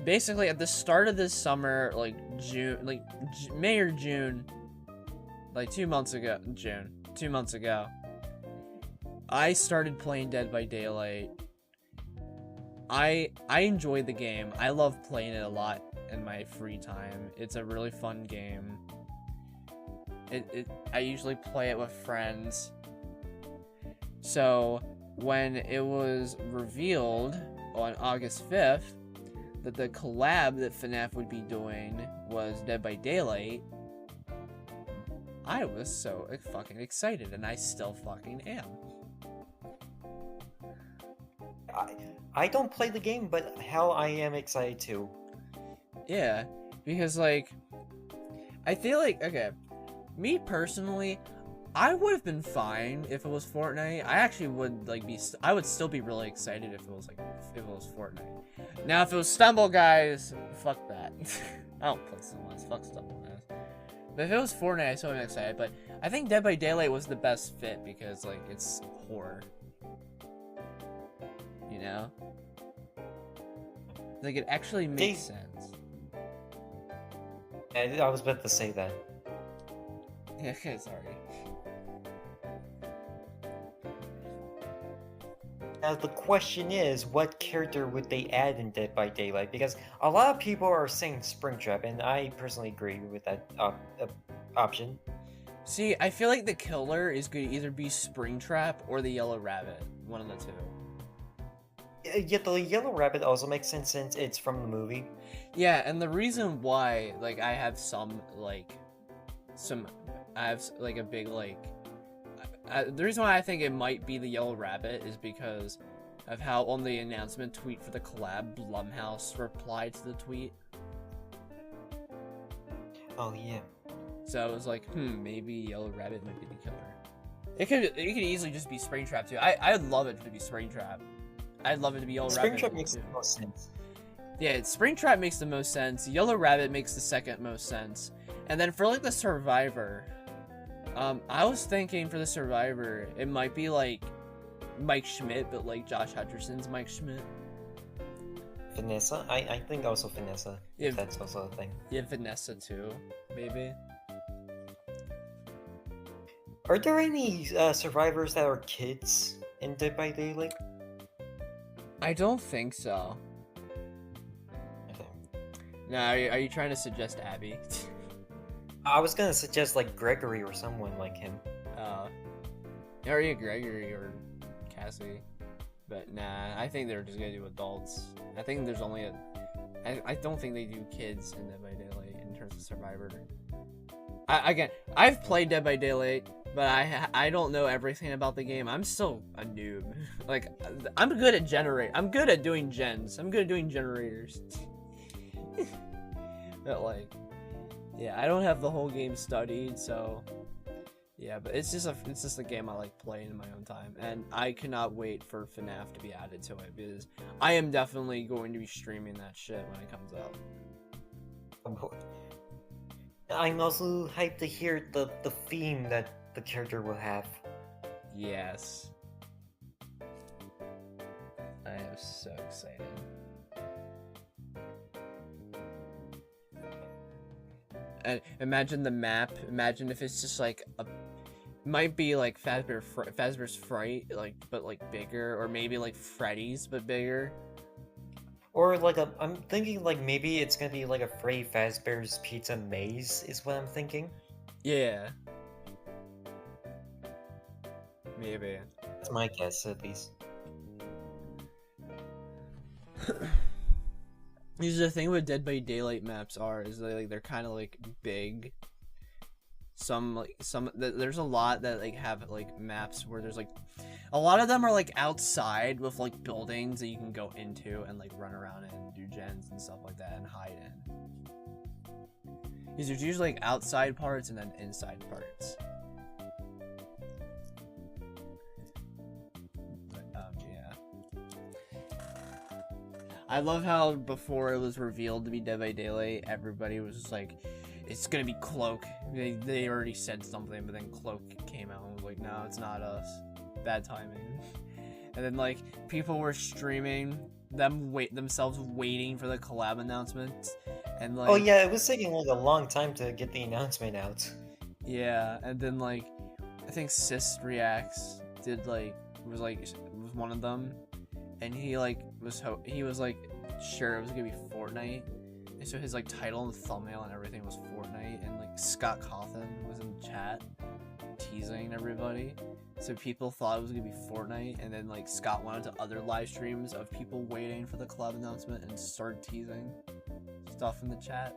basically at the start of this summer, like May or June, like 2 months ago, I started playing Dead by Daylight. I enjoy the game. I love playing it a lot in my free time. It's a really fun game. I usually play it with friends. So when it was revealed on August 5th that the collab that FNAF would be doing was Dead by Daylight, I was so fucking excited, and I still fucking am. I don't play the game, but hell, I am excited too. Yeah, because like, I feel like, okay, me personally, I would have been fine if it was Fortnite. I actually would like I would still be really excited if it was Fortnite. Now if it was Stumble Guys, fuck that. I don't play Stumble Guys, fuck Stumble Guys. But if it was Fortnite, I still would have been excited. But I think Dead by Daylight was the best fit because like it's horror. You know? Like it actually makes sense. I was about to say that. Yeah, sorry. Now the question is, what character would they add in Dead by Daylight? Because a lot of people are saying Springtrap, and I personally agree with that option. See, I feel like the killer is going to either be Springtrap or the Yellow Rabbit. One of the two. Yeah, the Yellow Rabbit also makes sense since it's from the movie. Yeah, and the reason why, like, I have a big, like, the reason why I think it might be the Yellow Rabbit is because of how on the announcement tweet for the collab, Blumhouse replied to the tweet. Oh, yeah. So it was like, maybe Yellow Rabbit might be the killer. It could easily just be Springtrap, too. I'd love it to be Springtrap. I'd love it to be Yellow Rabbit. Springtrap makes the most sense. Yeah, Springtrap makes the most sense. Yellow Rabbit makes the second most sense. And then for, like, the Survivor, I was thinking for the Survivor, it might be, like, Mike Schmidt, but, like, Josh Hutcherson's Mike Schmidt. Vanessa? I think also Vanessa. Yeah, that's also a thing. Yeah, Vanessa, too, maybe. Are there any survivors that are kids in Dead by Daylight? I don't think so. Okay. No, are you trying to suggest Abby? I was gonna suggest like Gregory or someone like him. Or yeah, Gregory or Cassie. But nah, I think they're just gonna do adults. I think there's only I don't think they do kids in Dead by Daylight in terms of Survivor. Again, I've played Dead by Daylight, but I don't know everything about the game. I'm still a noob. Like, I'm good at doing gens. I'm good at doing generators. But like, yeah, I don't have the whole game studied, so yeah. But it's just a game I like playing in my own time, and I cannot wait for FNAF to be added to it because I am definitely going to be streaming that shit when it comes out. Oh boy. I'm also hyped to hear the theme that the character will have. Yes. I am so excited. And imagine the map. Imagine if it's just like might be like Fazbear's Fright, like but like bigger, or maybe like Freddy's but bigger. Or like I'm thinking like maybe it's gonna be like a Freddy Fazbear's Pizza Maze is what I'm thinking. Yeah. Maybe. That's my guess at least. Because the thing with Dead by Daylight maps is they're kind of like big. There's a lot that like have like maps where there's like a lot of them are like outside with like buildings that you can go into and like run around and do gens and stuff like that and hide in. Because there's usually like outside parts and then inside parts. Yeah. I love how before it was revealed to be Dead by Daylight, everybody was just like, it's gonna be Cloak. They already said something, but then Cloak came out and was like, no, it's not us. Bad timing. And then like people were streaming themselves waiting for the collab announcement, and like, oh yeah, it was taking like a long time to get the announcement out. Yeah, and then like I think Sis Reacts was one of them, and he was sure it was gonna be Fortnite. And so his like title and thumbnail and everything was Fortnite, and like Scott Cawthon was in the chat teasing everybody. So people thought it was gonna be Fortnite, and then like Scott went into other live streams of people waiting for the collab announcement and started teasing stuff in the chat,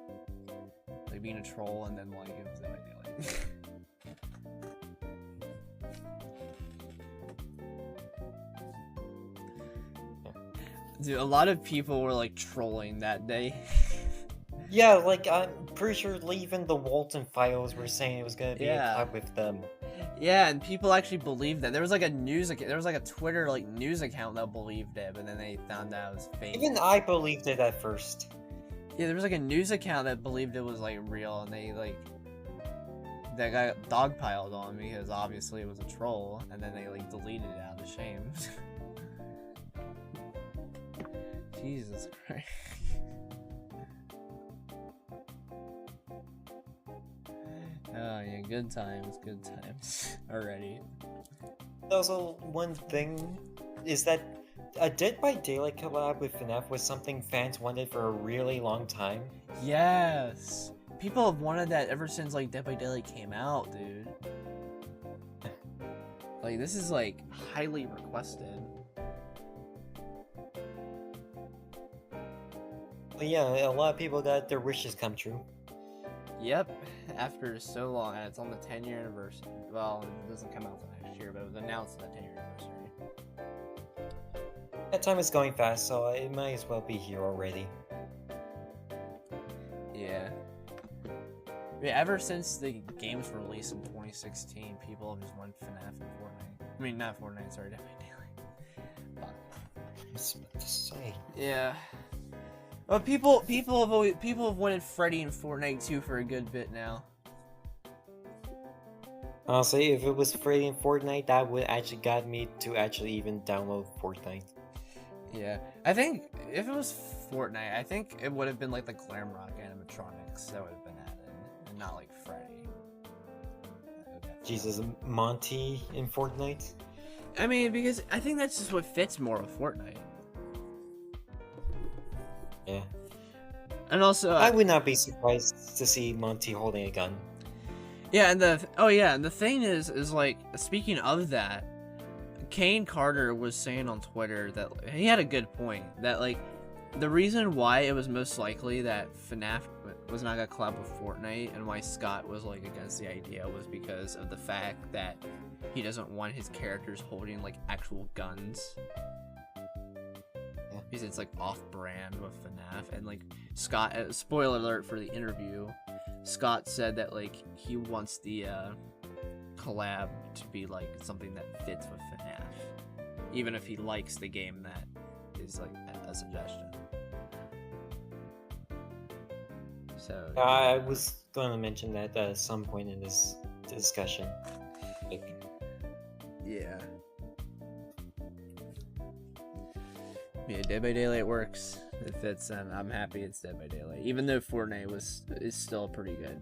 like being a troll, and then like it was Dead by Daylight. Dude, a lot of people were like trolling that day. Yeah, like I'm pretty sure even the Walton files were saying it was gonna be a collab with them. Yeah, and people actually believed that. There was like a Twitter like news account that believed it, but then they found out it was fake. Even I believed it at first. Yeah, there was like a news account that believed it was like real, and that guy got dogpiled on because obviously it was a troll, and then they like deleted it out of shame. Jesus Christ. Oh yeah, good times already. Also, one thing is that a Dead by Daylight collab with FNAF was something fans wanted for a really long time. Yes! People have wanted that ever since like Dead by Daylight came out, dude. Like, this is like highly requested. But yeah, a lot of people got their wishes come true. Yep, after so long, and it's on the 10-year anniversary. Well, it doesn't come out till next year, but it was announced on the 10-year anniversary. That time is going fast, so it might as well be here already. Yeah. Ever since the game's release in 2016, people have just wanted FNAF and Fortnite. I mean, not Fortnite, sorry, Dead by Daylight. Yeah. Well, people have wanted Freddy and Fortnite too for a good bit now. Honestly, if it was Freddy and Fortnite, that would actually got me to actually even download Fortnite. Yeah, I think if it was Fortnite, I think it would have been like the Glamrock animatronics that would have been added, and not like Freddy. Jesus, Monty in Fortnite? I mean, because I think that's just what fits more with Fortnite. Yeah. And also, I would not be surprised to see Monty holding a gun. Yeah, and the thing is like, speaking of that, Kane Carter was saying on Twitter that he had a good point, that like the reason why it was most likely that FNAF was not gonna collab with Fortnite and why Scott was like against the idea was because of the fact that he doesn't want his characters holding like actual guns. Because it's like off-brand with FNAF, and like Scott, spoiler alert for the interview, Scott said that like he wants the collab to be like something that fits with FNAF, even if he likes the game that is like a suggestion. So I was going to mention that at some point in this discussion. Yeah. Yeah, Dead by Daylight works. It fits, and I'm happy it's Dead by Daylight. Even though Fortnite is still a pretty good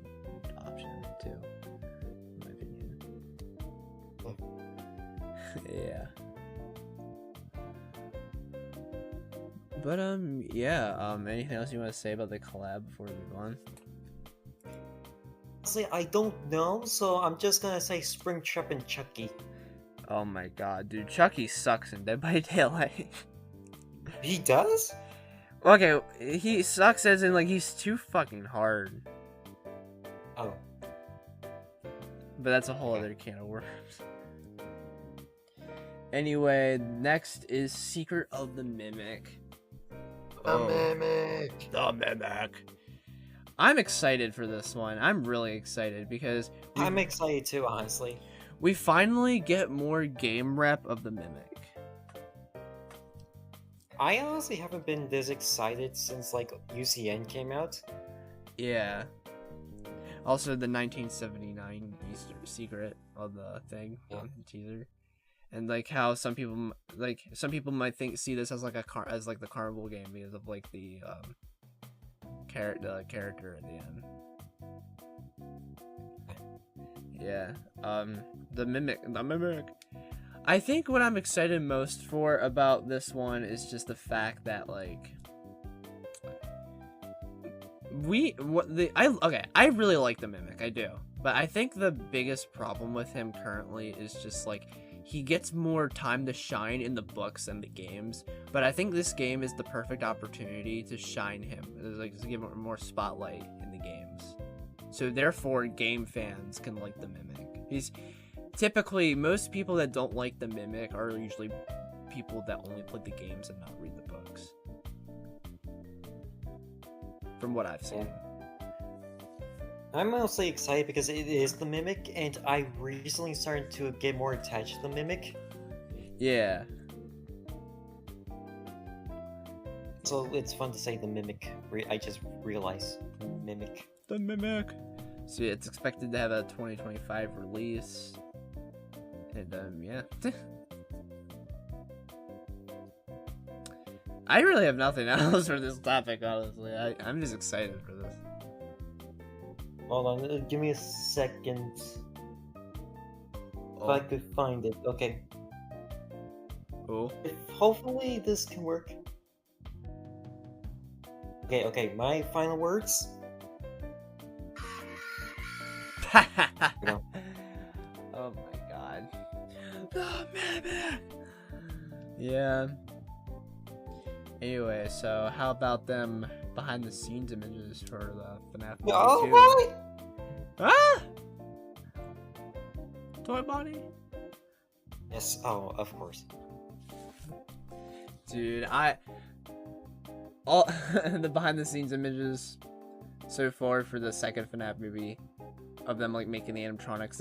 option too, in my opinion. Yeah. But yeah. Anything else you want to say about the collab before we move on? Honestly, I don't know, so I'm just gonna say Springtrap and Chucky. Oh my god, dude, Chucky sucks in Dead by Daylight. He does? Okay, he sucks as in like he's too fucking hard. Oh. But that's a whole other can of worms. Anyway, next is Secret of the Mimic. The Mimic! The Mimic! I'm excited for this one. I'm really excited because... I'm excited too, honestly. We finally get more game rep of the Mimic. I honestly haven't been this excited since, like, UCN came out. Yeah. Also, the 1979 Easter secret of the thing on the teaser, and like how some people might see this as like the carnival game because of like the character at the end. Yeah. The mimic. I think what I'm excited most for about this one is just the fact that like I really like the Mimic, I do. But I think the biggest problem with him currently is just like he gets more time to shine in the books and the games. But I think this game is the perfect opportunity to shine him, like to give him more spotlight in the games. So therefore, game fans can like the Mimic. He's typically, most people that don't like the Mimic are usually people that only play the games and not read the books. From what I've seen. I'm mostly excited because it is the Mimic, and I recently started to get more attached to the Mimic. Yeah. So it's fun to say the Mimic. I just realized. Mimic. The Mimic. So yeah, it's expected to have a 2025 release. And yeah. I really have nothing else for this topic, honestly. I'm just excited for this. Hold on, give me a second. If I could find it. Okay. Oh. Hopefully this can work. Okay, my final words. No. Oh my god. The Mimic! Yeah. Anyway, so how about them behind the scenes images for the FNAF movie 2? Oh my! Ah! Toy body? Yes, oh, of course. Dude, all the behind the scenes images so far for the second FNAF movie of them like making the animatronics,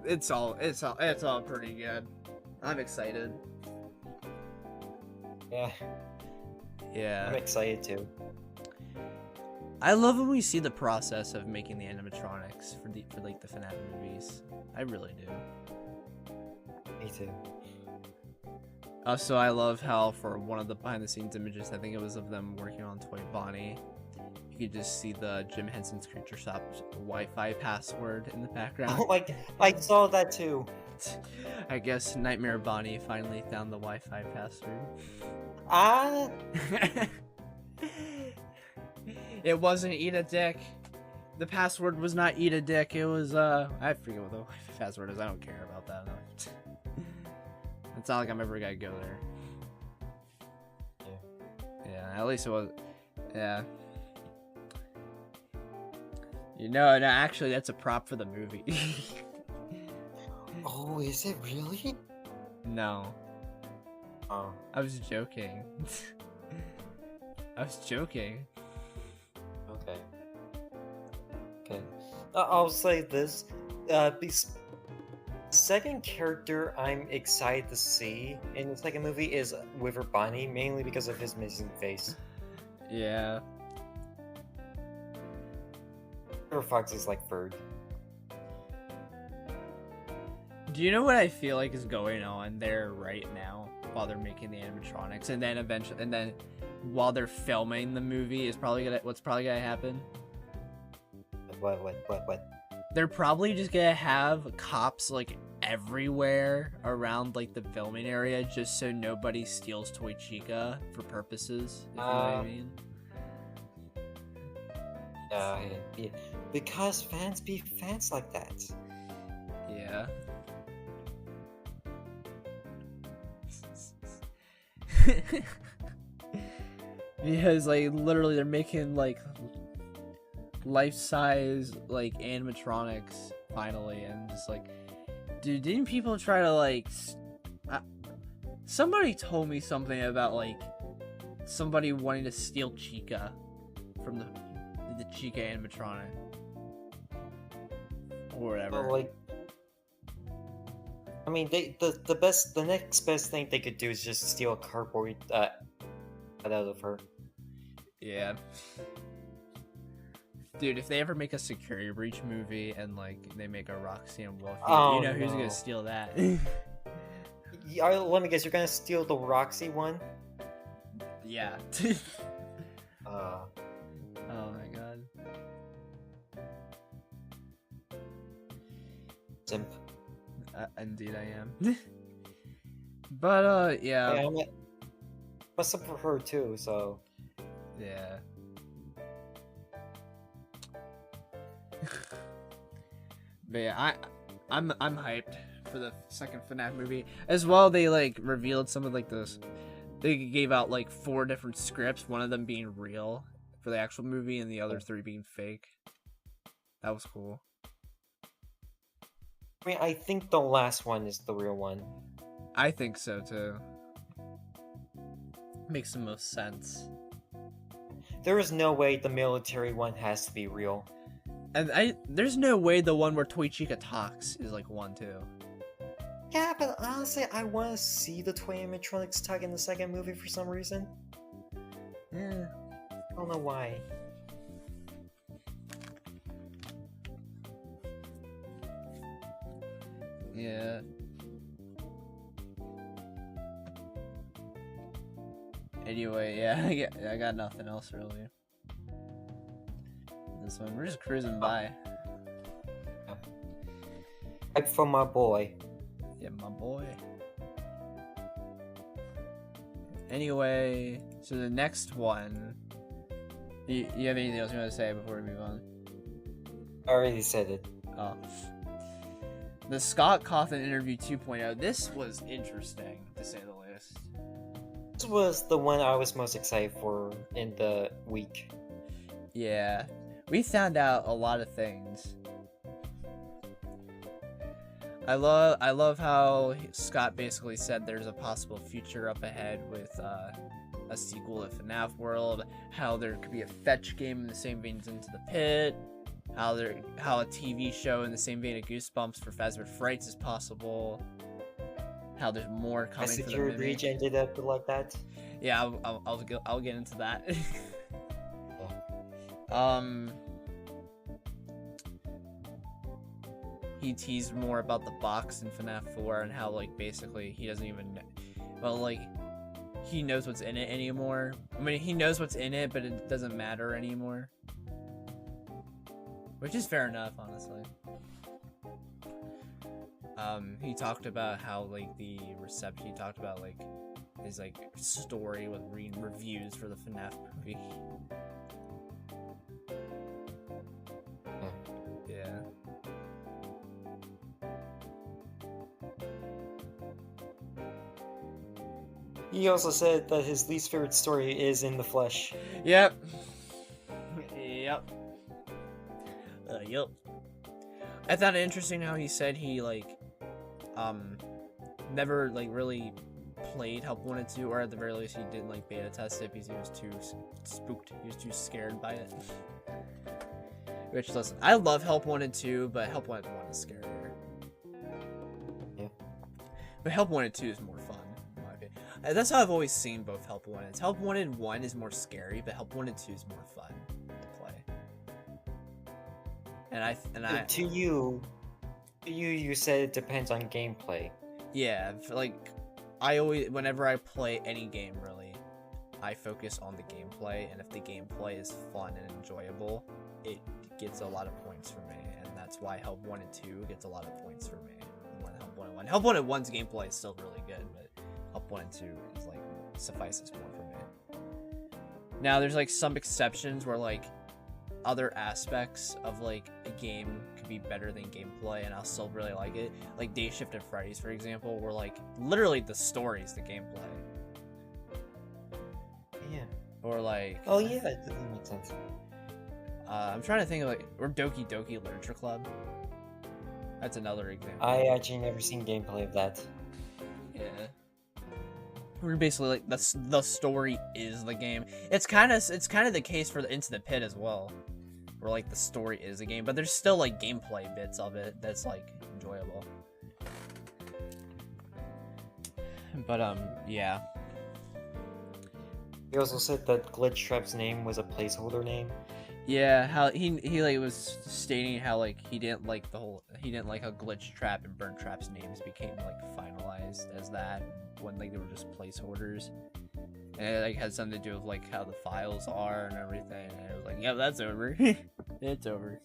it's all pretty good. I'm excited. Yeah. I'm excited too. I love when we see the process of making the animatronics for the FNAF movies. I really do. Me too. Also, I love how for one of the behind the scenes images, I think it was of them working on Toy Bonnie, you could just see the Jim Henson's Creature Shop Wi-Fi password in the background. Oh my, I saw that too. I guess Nightmare Bonnie finally found the Wi-Fi password. Ah! It wasn't eat a dick. The password was not eat a dick. It was I forget what the Wi-Fi password is. I don't care about that. It's not like I'm ever gonna go there. Yeah, at least it was. Yeah. No, actually, that's a prop for the movie. Oh, is it really? No. Oh. I was joking. I was joking. Okay. I'll say this. The second character I'm excited to see in the second movie is Wiver Bonnie, mainly because of his missing face. Yeah. Or Fox is like Ferg. Do you know what I feel like is going on there right now while they're making the animatronics, and then while they're filming the movie what's probably gonna happen? What? They're probably just gonna have cops like everywhere around like the filming area just so nobody steals Toy Chica for purposes, if you know what I mean. Yeah, because fans be fans like that. Yeah. Because like literally they're making like life-size like animatronics finally, and just like, dude, didn't people try to like somebody told me something about like somebody wanting to steal Chica from the Chica animatronic or whatever. Well, like, I mean, the next best thing they could do is just steal a cardboard out of her. Yeah. Dude, if they ever make a Security Breach movie and like they make a Roxy and Wolfie, you know who's gonna steal that? Let me guess, you're gonna steal the Roxy one? Yeah. Oh my god. Simp. Indeed I am. But yeah. What's up for her too, so yeah. But yeah, I'm hyped for the second FNAF movie. As well, they like revealed some of like this. They gave out like 4 different scripts, one of them being real for the actual movie and the other 3 being fake. That was cool. I mean, I think the last one is the real one. I think so too. Makes the most sense. There is no way the military one has to be real. And there's no way the one where Toy Chica talks is like one too. Yeah, but honestly, I want to see the toy animatronics talk in the second movie for some reason. Yeah. I don't know why. Yeah. Anyway, yeah, I got nothing else really. This one, we're just cruising by. Hype for my boy. Yeah, my boy. Anyway, so the next one. You have anything else you want to say before we move on? I already said it. Oh. The Scott Cawthon interview 2.0. This was interesting, to say the least. This was the one I was most excited for in the week. Yeah. We found out a lot of things. I love how Scott basically said there's a possible future up ahead with a sequel to FNAF World, how there could be a fetch game in the same vein as Into the Pit, how a TV show in the same vein of Goosebumps for Fazbear Frights is possible, how there's more coming for the Security Breach ended up like that. Yeah, I'll get into that. He teased more about the box in FNAF 4 and how, like, basically he doesn't even know. Well, like, he knows what's in it anymore. I mean, he knows what's in it, but it doesn't matter anymore. Which is fair enough, honestly. He talked about how, like, the reception, he talked about, like, his, like, story with reading reviews for the FNAF movie. Yeah. He also said that his least favorite story is in the flesh. Yep. Yep. Yep. I thought it interesting how he said he, like, never, like, really played Help Wanted 2, or at the very least he didn't, like, beta test it because he was too spooked. He was too scared by it. Which, listen, I love Help Wanted 2, but Help Wanted 1 is scarier. Yeah. But Help Wanted 2 is more fun, in my opinion. That's how I've always seen both Help Wanted. Help Wanted 1 is more scary, but Help Wanted 2 is more fun to play. To you said it depends on gameplay. Yeah, like, whenever I play any game, really, I focus on the gameplay, and if the gameplay is fun and enjoyable, it gets a lot of points for me, and that's why Help 1 and 2 gets a lot of points for me, when Help 1 1. Help Wanted 1's gameplay is still really good, but Help Wanted 2 is like suffices more for me. Now there's like some exceptions where like other aspects of like a game could be better than gameplay and I'll still really like it. Like Day Shift and Freddy's, for example, where like literally the story is the gameplay. Yeah. Or like... Oh yeah, it doesn't make sense. I'm trying to think of like... Or Doki Doki Literature Club. That's another example. I actually never seen gameplay of that. Yeah. We're basically like the story is the game. It's kind of the case for the Into the Pit as well, where like the story is a game, but there's still like gameplay bits of it that's like enjoyable. But yeah. He also said that Glitch Trap's name was a placeholder name. Yeah, how he like was stating how like he didn't like how Glitch Trap and Burnt Trap's names became like finalized as that when like they were just placeholders, and it like had something to do with like how the files are and everything. And it was like, yeah, that's over. It's over.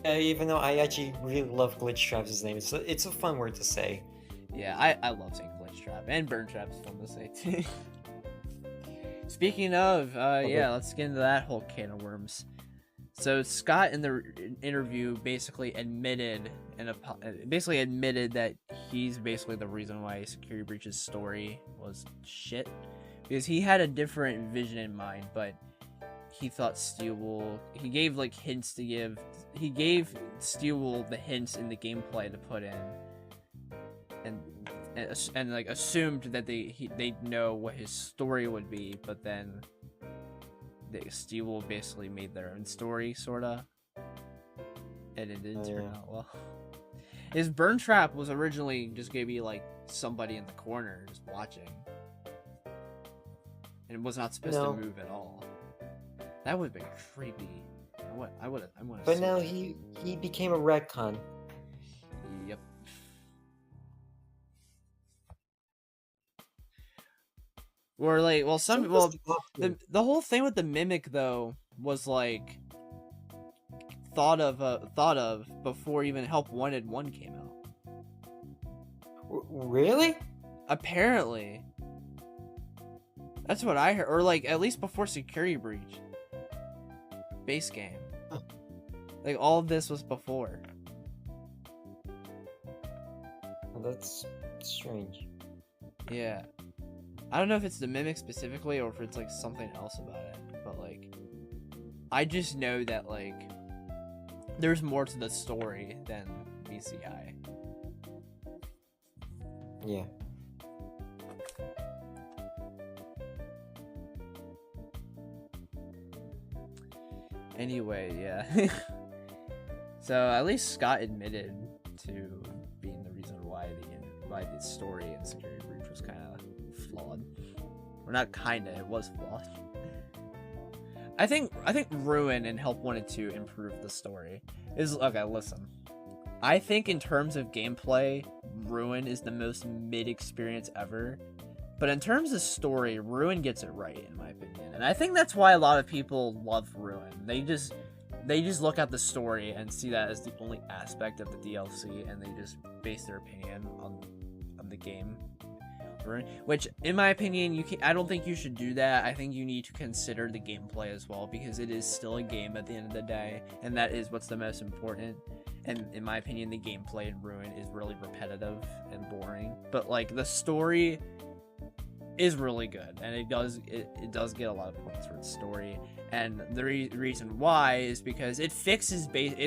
Even though I actually really love Glitch Trap's name, it's a fun word to say. Yeah, I love saying Glitch Trap, and Burnt Trap's fun to say too. Speaking of, yeah, let's get into that whole can of worms. So Scott in the interview basically admitted that he's basically the reason why Security Breach's story was shit, because he had a different vision in mind, but he thought Steelwool, he gave Steelwool the hints in the gameplay to put in, and like assumed that they'd know what his story would be, but then Steelwool basically made their own story, sorta, and it didn't turn out well. His Burn Trap was originally just gonna be like somebody in the corner just watching, and it was not supposed to move at all. That would have been creepy. I want to. But now he became a retcon. Yep. Or like, the whole thing with the Mimic though was like thought of before even Help Wanted 1 came out. Really? Apparently. That's what I heard, or like at least before Security Breach. Base game. Like all of this was before. Well, that's strange. Yeah. I don't know if it's the Mimic specifically or if it's like something else about it, but like I just know that like there's more to the story than BCI. Yeah. Anyway, yeah. So at least Scott admitted to being the reason why the story in Security Breach was kind of flawed. Or not kinda, it was flawed. I think Ruin and Help Wanted to improve the story. Okay, listen. I think in terms of gameplay, Ruin is the most mid experience ever. But in terms of story, Ruin gets it right, in my opinion. And I think that's why a lot of people love Ruin. They just look at the story and see that as the only aspect of the DLC, and they just base their opinion on the game. Which, in my opinion, I don't think you should do that. I think you need to consider the gameplay as well, because it is still a game at the end of the day, and that is what's the most important. And in my opinion, the gameplay in Ruin is really repetitive and boring. But like the story is really good, and it does get a lot of points for its story. And the reason why is because it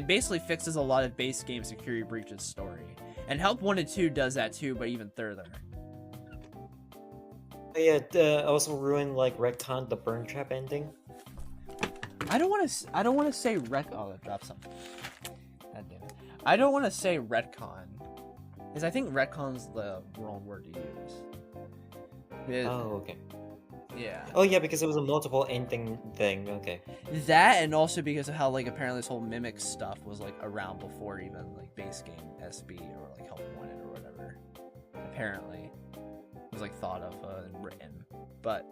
basically fixes a lot of base game Security Breach's story. And Help Wanted 2 does that too, but even further. Yeah, also Ruin like retcon the Burn Trap ending. I don't want to say oh, that dropped something. God damn it. I don't want to say retcon, because I think retcon's the wrong word to use. Oh, okay. Yeah. Oh yeah, because it was a multiple ending thing. Okay. That, and also because of how like apparently this whole Mimic stuff was like around before even like base game SB or like Help Wanted or whatever. Apparently, it was like thought of and written, but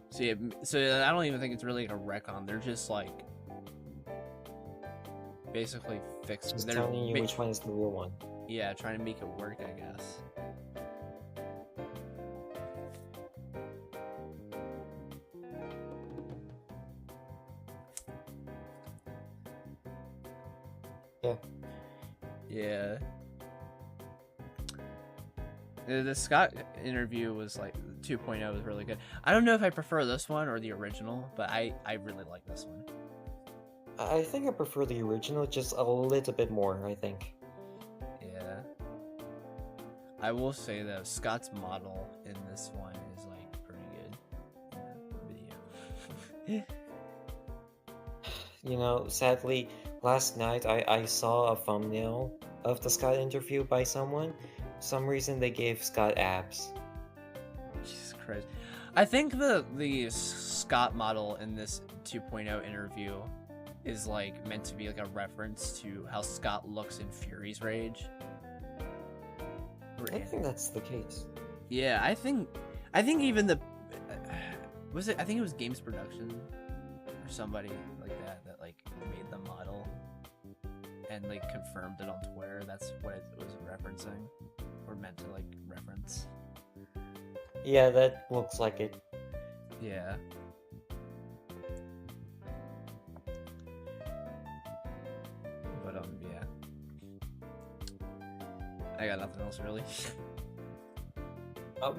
so yeah. So I don't even think it's really like a retcon. They're just like basically fix. Just They're telling you which one is the real one. Yeah, trying to make it work, I guess. Yeah. Yeah. The Scott interview was like 2.0 was really good. I don't know if I prefer this one or the original, but I really like this one. I think I prefer the original just a little bit more, I think. Yeah. I will say that Scott's model in this one is like pretty good video. You know, sadly, last night I saw a thumbnail of the Scott interview by someone. For some reason they gave Scott abs. Jesus Christ. I think the Scott model in this 2.0 interview is like meant to be like a reference to how Scott looks in Fury's Rage. I think that's the case. Yeah, I think even the was it? I think it was Games Production or somebody like that like made the model and like confirmed it on Twitter. That's what it was referencing or meant to like reference. Yeah, that looks like it. Yeah. But yeah. I got nothing else really.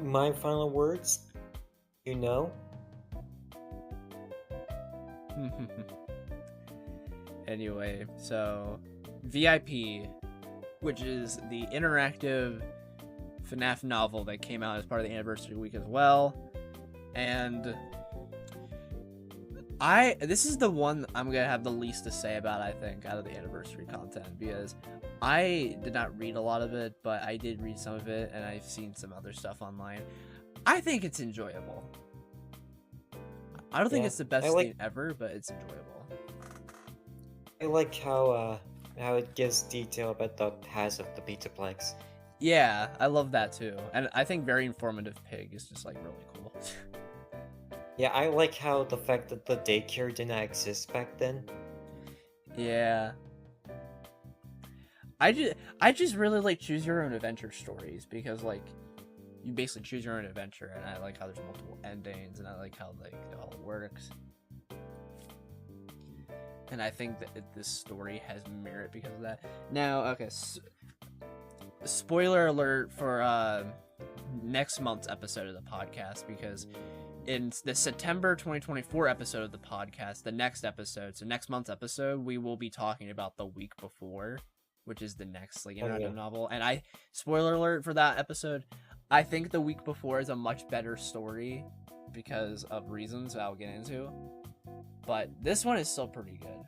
My final words, you know. Anyway, so VIP, which is the interactive FNAF novel that came out as part of the anniversary week as well, and this is the one I'm gonna have the least to say about, I think, out of the anniversary content, because I did not read a lot of it, but I did read some of it, and I've seen some other stuff online. I think it's enjoyable. I don't think it's the best thing ever, but it's enjoyable. I like how it gives detail about the past of the Pizzaplex. Yeah, I love that too, and I think Very Informative Pig is just like really cool. Yeah, I like how the fact that the daycare did not exist back then. Yeah. I just really like choose your own adventure stories, because like you basically choose your own adventure, and I like how there's multiple endings, and I like how like it all works. And I think that this story has merit because of that. Now, okay, spoiler alert for next month's episode of the podcast, because in the September 2024 episode of the podcast, the next episode, so next month's episode, we will be talking about the week before, which is the next like interactive novel. And spoiler alert for that episode, I think the week before is a much better story because of reasons I'll get into. But this one is still pretty good.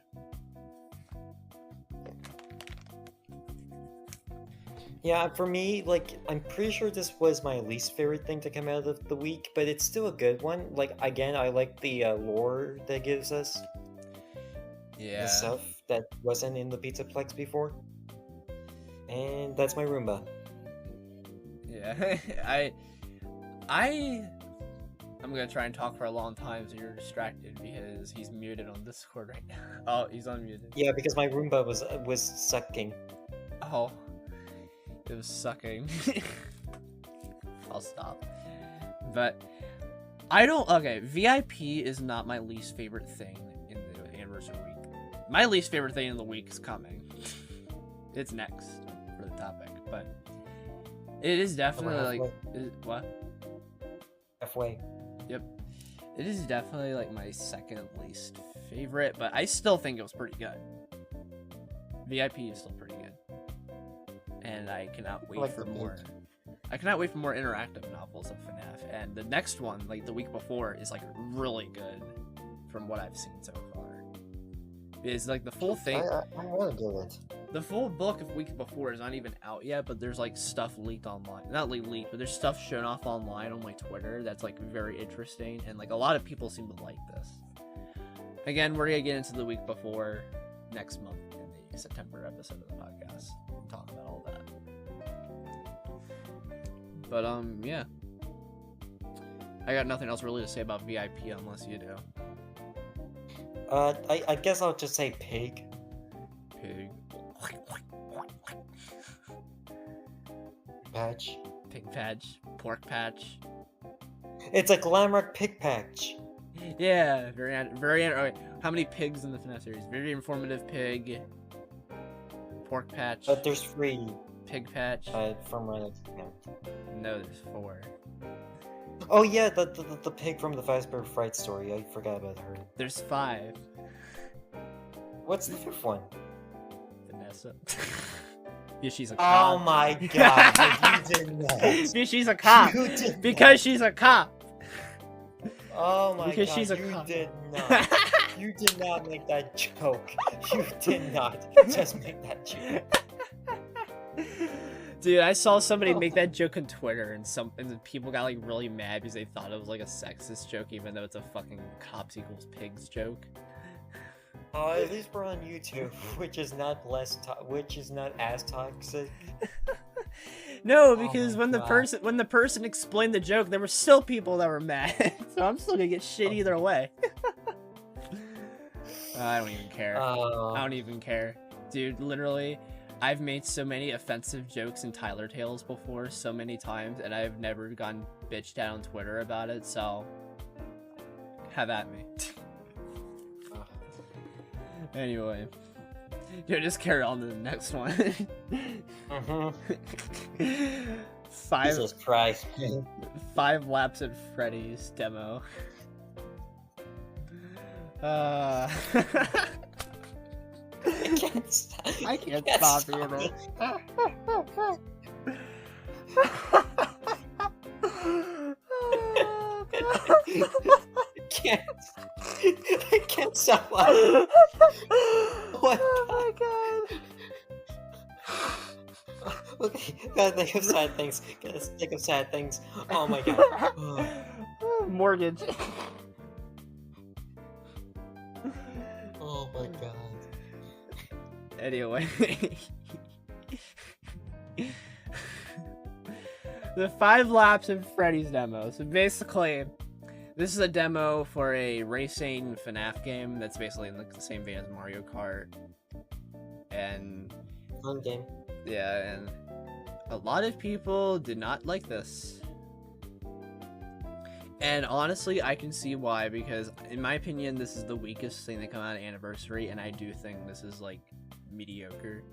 Yeah, for me, like, I'm pretty sure this was my least favorite thing to come out of the week, but it's still a good one. Like, again, I like the lore that gives us. Yeah. The stuff that wasn't in the Pizzaplex before. And that's my Roomba. Yeah, I'm gonna try and talk for a long time so you're distracted because he's muted on Discord right now. Oh, he's unmuted. Yeah, because my Roomba was sucking. Oh, it was sucking. I'll stop. But VIP is not my least favorite thing in the anniversary week. My least favorite thing in the week is coming. It's next for the topic, but it is definitely like what? Halfway. Yep. It is definitely like my second least favorite, but I still think it was pretty good. VIP is still pretty good. And I cannot wait for more. I cannot wait for more interactive novels of FNAF. And the next one, like the week before, is like really good from what I've seen so far. It's like the full thing. I want to do it. The full book of week before is not even out yet, but there's like stuff leaked online. Not leaked, but there's stuff shown off online on my Twitter that's like very interesting, and like a lot of people seem to like this. Again, we're gonna get into the week before next month in the September episode of the podcast and talk about all that. But yeah. I got nothing else really to say about VIP unless you do. I guess I'll just say pig. Pig. patch. Pig patch. Pork patch. It's a Glamrock pig patch. Yeah, okay, how many pigs in the FNAF series? Very informative pig. Pork patch. But there's 3. Pig patch. From REDUX. Yeah. No, there's 4. Oh yeah, the pig from the Fazbear Fright story. I forgot about her. There's 5. What's the 5th one? Vanessa. Yeah, she's a cop. Oh my god, you did not. Yeah, she's a cop. You did Because she's a cop. Oh my Because god, she's a you cop. did not. You did not make that joke. You did not just make that joke. Dude, I saw somebody make that joke on Twitter, and the people got like really mad because they thought it was like a sexist joke, even though it's a fucking cops equals pigs joke. At least we're on YouTube, which is not as toxic. No, because my when the person explained the joke, there were still people that were mad. So I'm still gonna get shit either way. I don't even care. I don't even care, dude. Literally, I've made so many offensive jokes in Tyler Tales before, so many times, and I've never gotten bitched at on Twitter about it. So have at me. Anyway, dude, just carry on to the next one. Jesus Christ. 5 laps at Freddy's demo. I can't stop. I can't stop either. I can't stop laughing. What? Oh my god. Okay, gotta think of sad things. Gotta think of sad things. Oh my god. Mortgage. Oh my god. Anyway. The 5 laps of Freddy's demo. So basically, this is a demo for a racing FNAF game that's basically in the same vein as Mario Kart. And Fun game. yeah, and a lot of people did not like this. And honestly, I can see why, because in my opinion, this is the weakest thing that came out of Anniversary, and I do think this is like mediocre.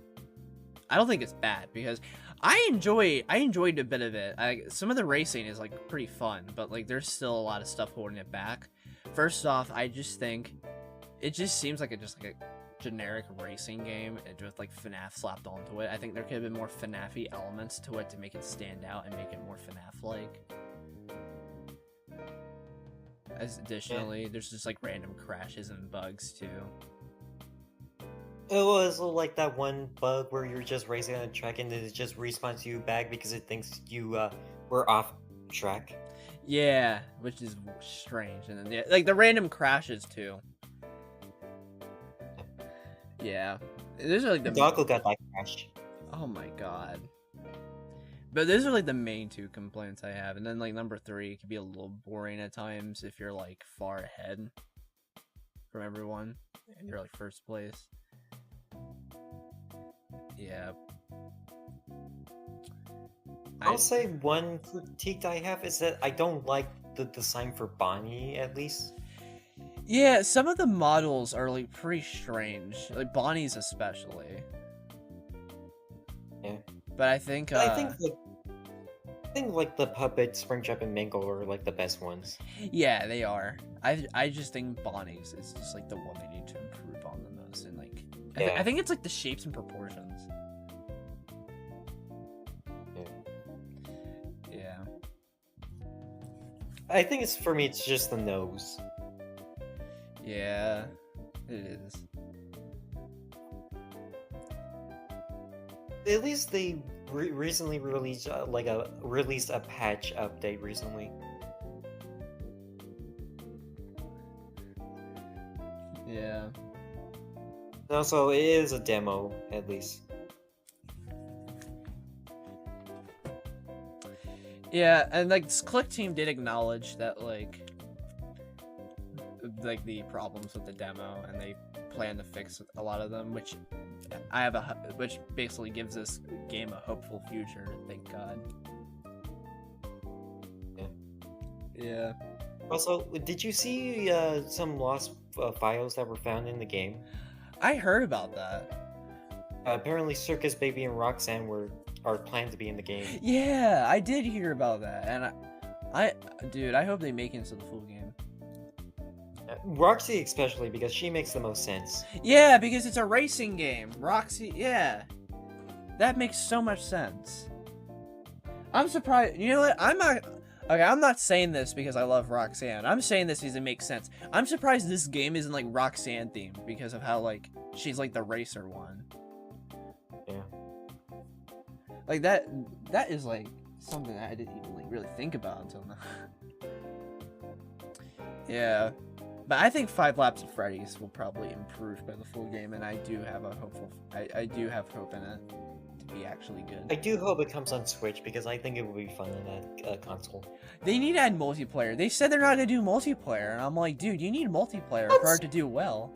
I don't think it's bad, because I enjoyed a bit of it. Some of the racing is like pretty fun, but like there's still a lot of stuff holding it back. First off, I just think it just seems like a generic racing game and with like FNAF slapped onto it. I think there could have been more FNAF-y elements to it to make it stand out and make it more FNAF-like. Additionally, there's just like random crashes and bugs too. It was like that one bug where you're just racing on a track and then it just respawns you back because it thinks you were off track. Yeah, which is strange. And then like the random crashes too. Yeah, those are like the Doggo got that crash. Oh my god. But those are like the main 2 complaints I have, and then like number 3 it can be a little boring at times if you're like far ahead from everyone and you're like first place. Yeah. I'll say one critique I have is that I don't like the design for Bonnie, at least. Yeah, some of the models are like pretty strange, like Bonnie's especially. Yeah. But I think I think like the puppet, Springtrap, and Mangle are like the best ones. yeah, they are. I just think Bonnie's is just like the one they need to improve on the most, and like I think it's like the shapes and proportions. Yeah. I think it's for me. It's just the nose. Yeah, it is. At least they recently released released a patch update recently. Yeah. Also, it is a demo, at least. Yeah, and like Click Team did acknowledge that like the problems with the demo, and they plan to fix a lot of them, which which basically gives this game a hopeful future. Thank God. Yeah. Also, did you see some lost files that were found in the game? I heard about that. Apparently, Circus Baby and Roxanne are planned to be in the game. Yeah, I did hear about that, and dude, I hope they make it into the full game. Roxy especially, because she makes the most sense. Yeah, because it's a racing game. Roxy, yeah. That makes so much sense. I'm surprised. You know what? I'm not saying this because I love Roxanne. I'm saying this because it makes sense. I'm surprised this game isn't like Roxanne themed because of how like she's like the racer one. Yeah. Like that is like something that I didn't even like really think about until now. Yeah. But I think 5 Laps of Freddy's will probably improve by the full game, and I do have I do have hope in it to be actually good. I do hope it comes on Switch, because I think it will be fun in that console. They need to add multiplayer. They said they're not gonna do multiplayer, and I'm like, dude, you need multiplayer for it to do well.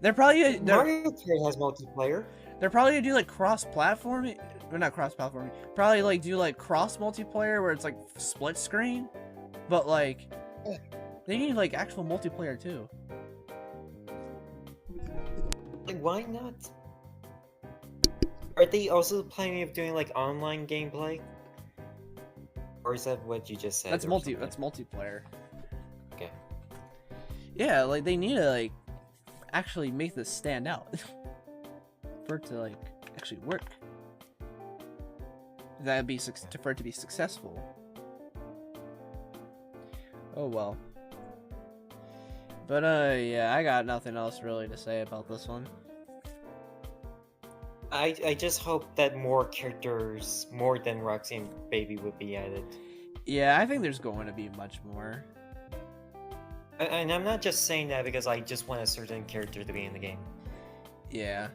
Mario Kart has multiplayer. They're probably gonna do like cross-platforming, or not cross-platforming. Probably like do like cross multiplayer where it's like split screen, but like. They need like actual multiplayer too. Like, why not? Are they also planning of doing like online gameplay? Or is that what you just said? That's multiplayer. Okay. Yeah, like they need to like actually make this stand out for it to like actually work. That'd be for it to be successful. Oh well. But yeah, I got nothing else really to say about this one. I just hope that more characters, more than Roxy and Baby, would be added. Yeah, I think there's going to be much more. And I'm not just saying that because I just want a certain character to be in the game. Yeah.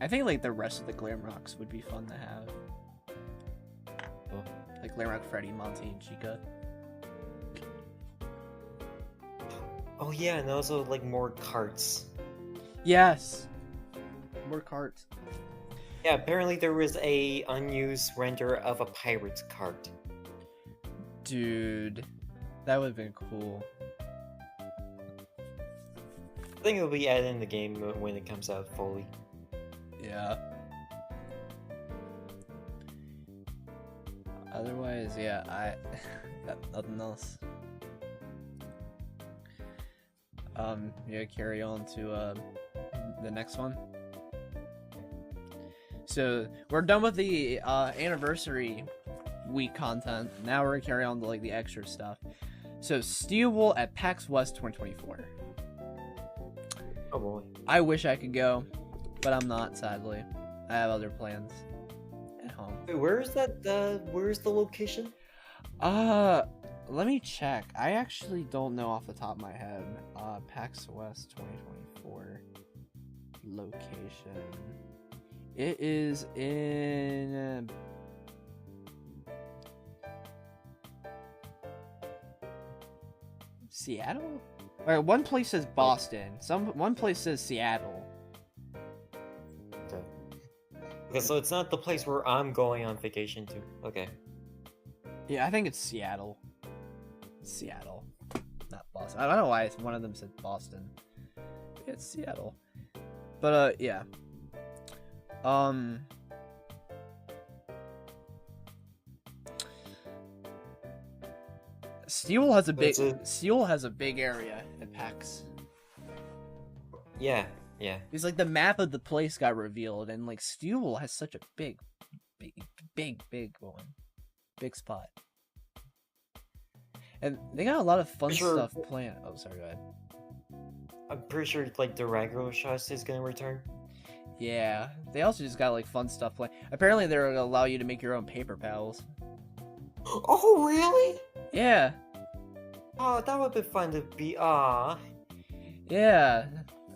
I think like the rest of the Glamrocks would be fun to have. Oh. Like Glamrock, Freddy, Monty, and Chica. Oh yeah, and also like more carts. Yes. More carts. Yeah, apparently there was a unused render of a pirate's cart. Dude, that would have been cool. I think it'll be added in the game when it comes out fully. Yeah. Otherwise, yeah, I got nothing else. Yeah, carry on to the next one. So we're done with the anniversary week content. Now we're gonna carry on to like the extra stuff. So Steel Wool at PAX West 2024. Oh boy. I wish I could go, but I'm not, sadly. I have other plans at home. Wait, where is that? Where is the location? Let me check. I actually don't know off the top of my head. PAX West 2024 location. It is in Seattle? Alright, one place says Boston. One place says Seattle. Okay, so it's not the place where I'm going on vacation to. Okay. Yeah, I think it's Seattle. Seattle, not Boston. I don't know why one of them said Boston. It's Seattle. But yeah. Steel has a big area at PAX. Yeah. It's like the map of the place got revealed, and like Steel has such a big one, big spot. And they got a lot of fun stuff planned. Oh, sorry, go ahead. I'm pretty sure like the regular shots is gonna return. Yeah, they also just got like fun stuff planned. Apparently, they're gonna allow you to make your own paper pals. Oh, really? Yeah. Oh, that would be fun to be. Yeah,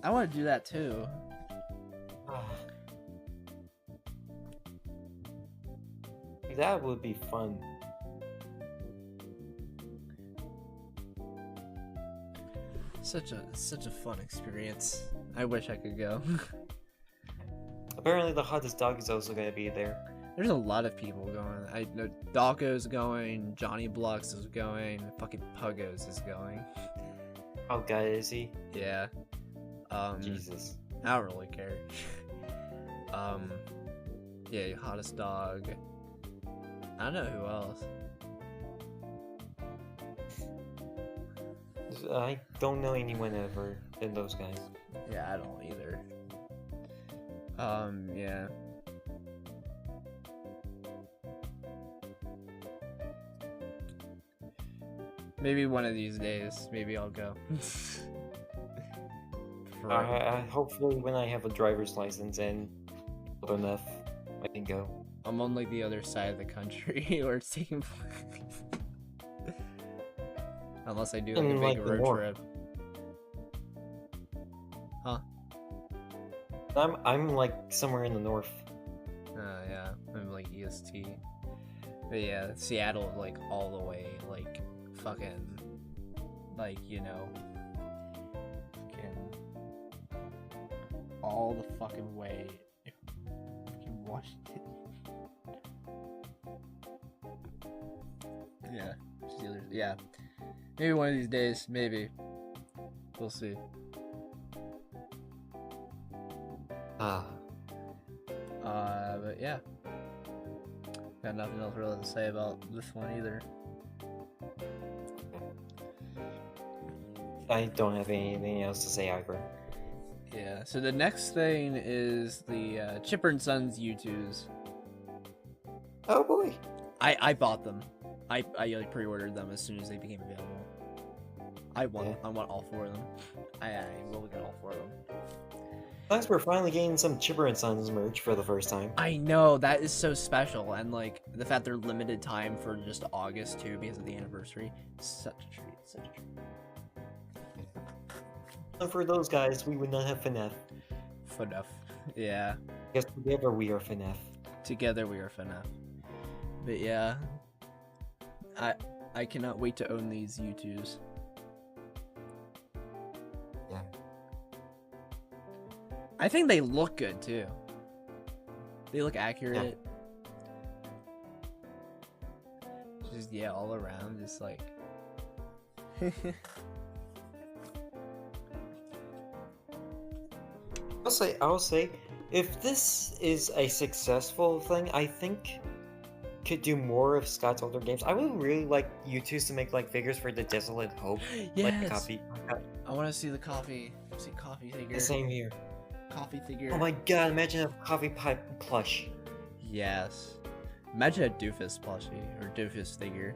I want to do that too. That would be fun. Such a fun experience. I wish I could go. Apparently, the hottest dog is also gonna be there. There's a lot of people going. I know Dawko's going, Johnny Blocks is going, fucking Puggos is going. Oh god, is he? Yeah. Jesus. I don't really care. Yeah, hottest dog. I don't know who else. I don't know anyone ever than those guys. Yeah, I don't either. Yeah. Maybe one of these days, maybe I'll go. Hopefully when I have a driver's license and old enough, I can go. I'm on like the other side of the country where it's taking place. Unless I do like a big road trip. Huh? I'm like somewhere in the north. Yeah, I'm like EST. But yeah, Seattle like all the way, like fucking, like, you know, fucking all the fucking way. Fucking Washington. Yeah. Maybe one of these days, maybe. We'll see. But yeah. Got nothing else really to say about this one either. I don't have anything else to say either. Yeah, so the next thing is the Chipper and Sons YouTooz. Oh boy. I bought them. I like pre-ordered them as soon as they became available. I want all four of them. I will get all four of them. Thanks for finally getting some Chipper and Sons merch for the first time. I know, that is so special, and like the fact they're limited time for just August too because of the anniversary. Such a treat, such a treat. And for those guys, we would not have FNAF. FNAF, yeah. Because together we are FNAF. Together we are FNAF. But yeah, I cannot wait to own these YouTooz. Yeah. I think they look good too. They look accurate. Yeah. Just yeah, all around, just like. I'll say, if this is a successful thing, I think could do more of Scott's older games. I would really like YouTooz to make like figures for the Desolate Hope. Yes. Like coffee. I want to see the coffee. See coffee figure. The same here. Coffee figure. Oh my god! Imagine a coffee pipe plush. Yes. Imagine a Doofus plushie or Doofus figure.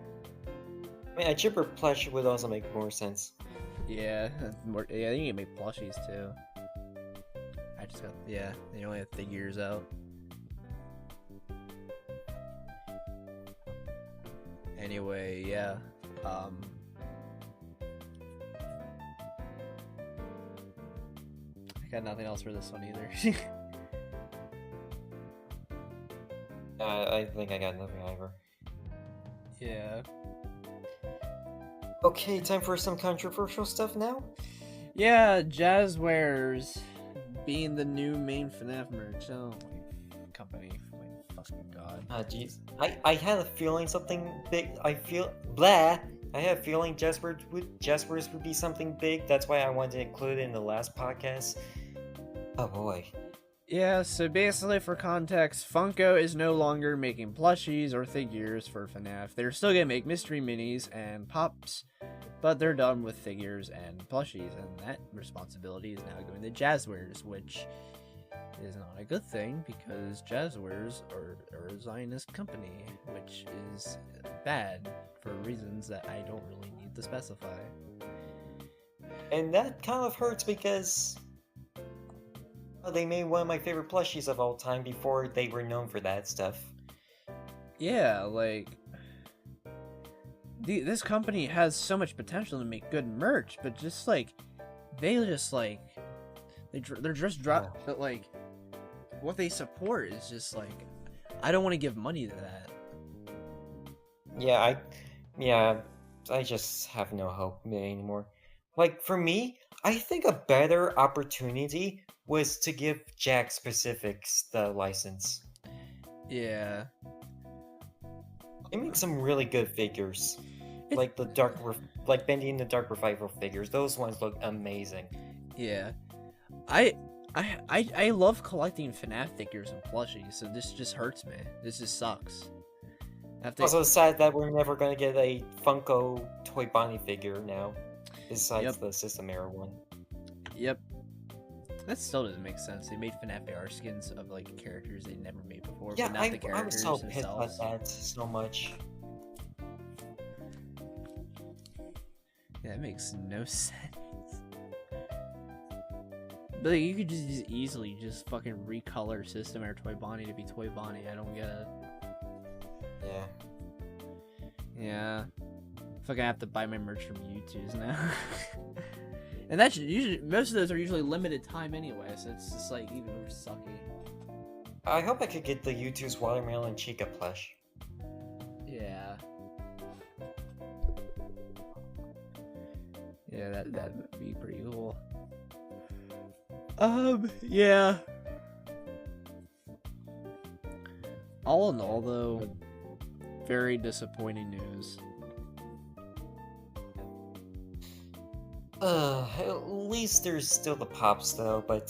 I mean, a Chipper plush would also make more sense. Yeah, more. Yeah, you can make plushies too. I just got they only have figures out. Anyway, yeah. I got nothing else for this one either. I think I got nothing either. Yeah. Okay, time for some controversial stuff now? Yeah, Jazwares being the new main FNAF merch. Oh, my company. My fucking god. Ah, jeez. I had a feeling something big. I had a feeling Jazwares would be something big. That's why I wanted to include it in the last podcast. Oh boy. Yeah, so basically for context, Funko is no longer making plushies or figures for FNAF. They're still gonna make mystery minis and pops, but they're done with figures and plushies, and that responsibility is now going to Jazwares, which is not a good thing because Jazwares are a Zionist company, which is bad for reasons that I don't really need to specify. And that kind of hurts because they made one of my favorite plushies of all time before they were known for that stuff. Yeah, like this company has so much potential to make good merch, but just like they're just dropped. But like what they support is just like I don't want to give money to that. I just have no hope anymore. Like, for me, I think a better opportunity was to give Jack Specifics the license. Yeah. They make some really good figures. It- Like the like Bendy and the Dark Revival figures. Those ones look amazing. Yeah. I love collecting FNAF figures and plushies, so this just hurts me. This just sucks. Also sad that we're never gonna get a Funko Toy Bonnie figure now, besides the System Era one. Yep. That still doesn't make sense. They made FNAF AR skins of like characters they never made before, Yeah, but not the characters I was so pissed themselves. about that so much. Yeah, that makes no sense. But like, you could just easily just fucking recolor System Era Toy Bonnie to be Toy Bonnie. I don't get it. Yeah. Yeah. Fucking have to buy my merch from YouTooz now. And that's usually, most of those are usually limited time anyway, so it's just like even more sucky. I hope I could get the YouTooz Watermelon Chica plush. Yeah. Yeah, that would be pretty cool. Yeah. All in all, though, very disappointing news. At least there's still the pops though, but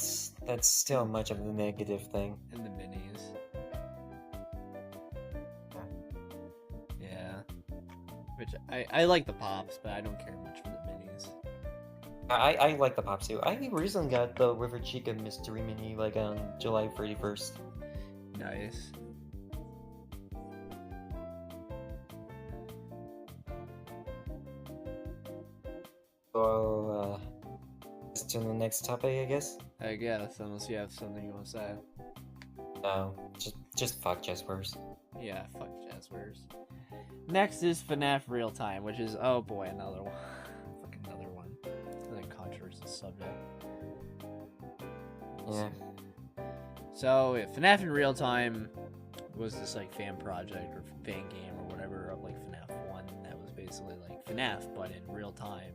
that's still much of a negative thing. And the minis. Yeah. Which, I like the pops, but I don't care much for the minis. I like the pops too. I recently got the River Chica Mystery Mini like on July 31st. Nice. So, to the next topic, I guess? I guess, unless you have something you want to say. No, just fuck Jazwares. Yeah, fuck Jazwares. Next is FNAF Real Time, which is, oh boy, another one. Fucking another one. Another controversial subject. Yeah. So, yeah, FNAF in Real Time was this like fan project or fan game or whatever of like FNAF 1 that was basically like FNAF but in real time.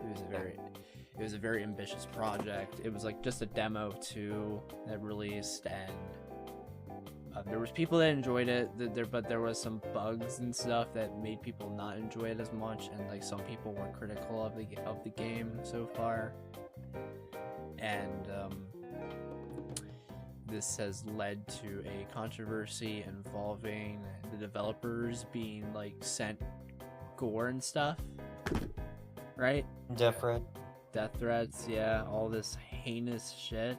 It was a very ambitious project. It was like just a demo too that released, and there was people that enjoyed it, but there was some bugs and stuff that made people not enjoy it as much, and like some people were critical of the game so far. And this has led to a controversy involving the developers being like sent gore and stuff, right? Death threats, yeah, all this heinous shit,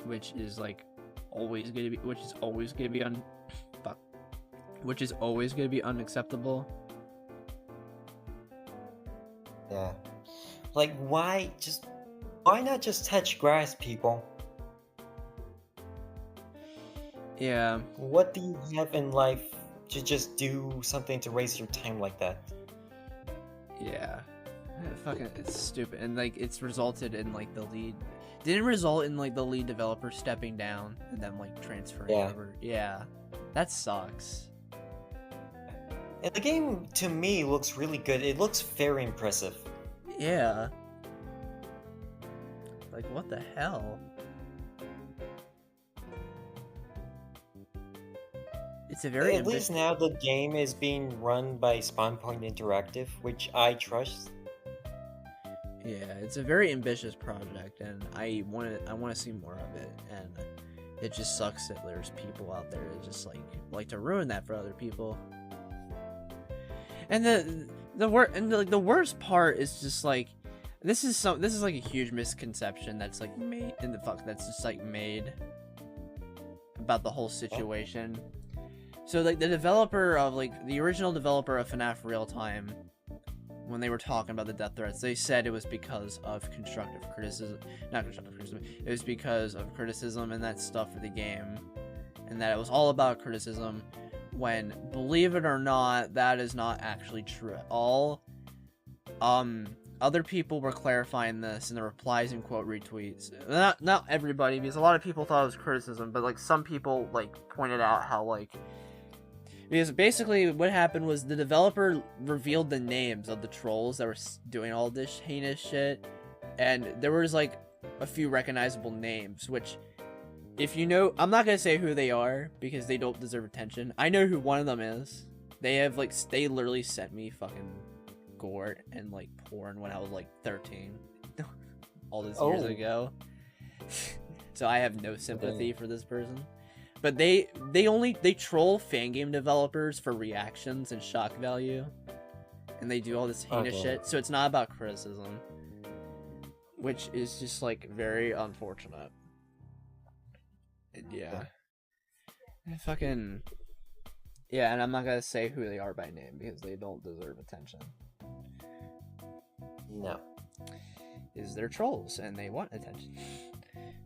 which is like always gonna be, which is always gonna be unacceptable. Yeah. Like, why not just touch grass, people? Yeah. What do you have in life to just do something to waste your time like that? Yeah. It's stupid, and like it's resulted in like the lead didn't result in like the lead developer stepping down and then like transferring over. Yeah, that sucks. And the game to me looks really good. It looks very impressive. Yeah. Like, what the hell? It's a very At least now the game is being run by Spawn Point Interactive, which I trust. Yeah, it's a very ambitious project, and I want to see more of it. And it just sucks that there's people out there that just like to ruin that for other people. And the worst part is just like this is like a huge misconception that's like made that's just like made about the whole situation. So like the developer of the original developer of FNAF Real Time, when they were talking about the death threats, they said it was because of constructive criticism. Not constructive criticism. It was because of criticism and that stuff for the game, and that it was all about criticism. When, believe it or not, that is not actually true at all. Other people were clarifying this in the replies and quote retweets. Not everybody, because a lot of people thought it was criticism, but like some people like pointed out how like Because basically what happened was the developer revealed the names of the trolls that were doing all this heinous shit, and there was like a few recognizable names, which if you know, I'm not gonna say who they are because they don't deserve attention. I know who one of them is. They have like, they literally sent me fucking gore and like porn when I was like 13 all these years ago. So I have no sympathy for this person. But they troll fan game developers for reactions and shock value, and they do all this heinous shit. So it's not about criticism, which is just like very unfortunate. Yeah. Fucking yeah, and I'm not gonna say who they are by name because they don't deserve attention. No. Is they're trolls and they want attention.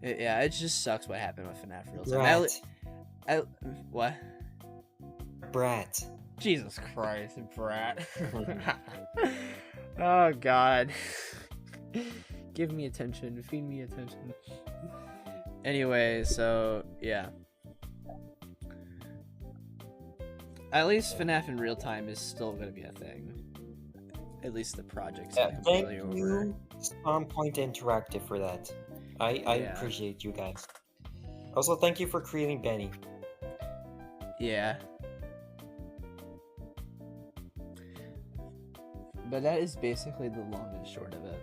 Yeah, it just sucks what happened with FNAF Real Time. What? Brat. Jesus Christ, brat. Oh God. Give me attention. Feed me attention. Anyway, so yeah. At least FNAF in Real Time is still gonna be a thing. At least the project's not completely over. Thank you, Spawn Point Interactive, for that. I appreciate you guys. Also, thank you for creating Benny. Yeah. But that is basically the long and short of it.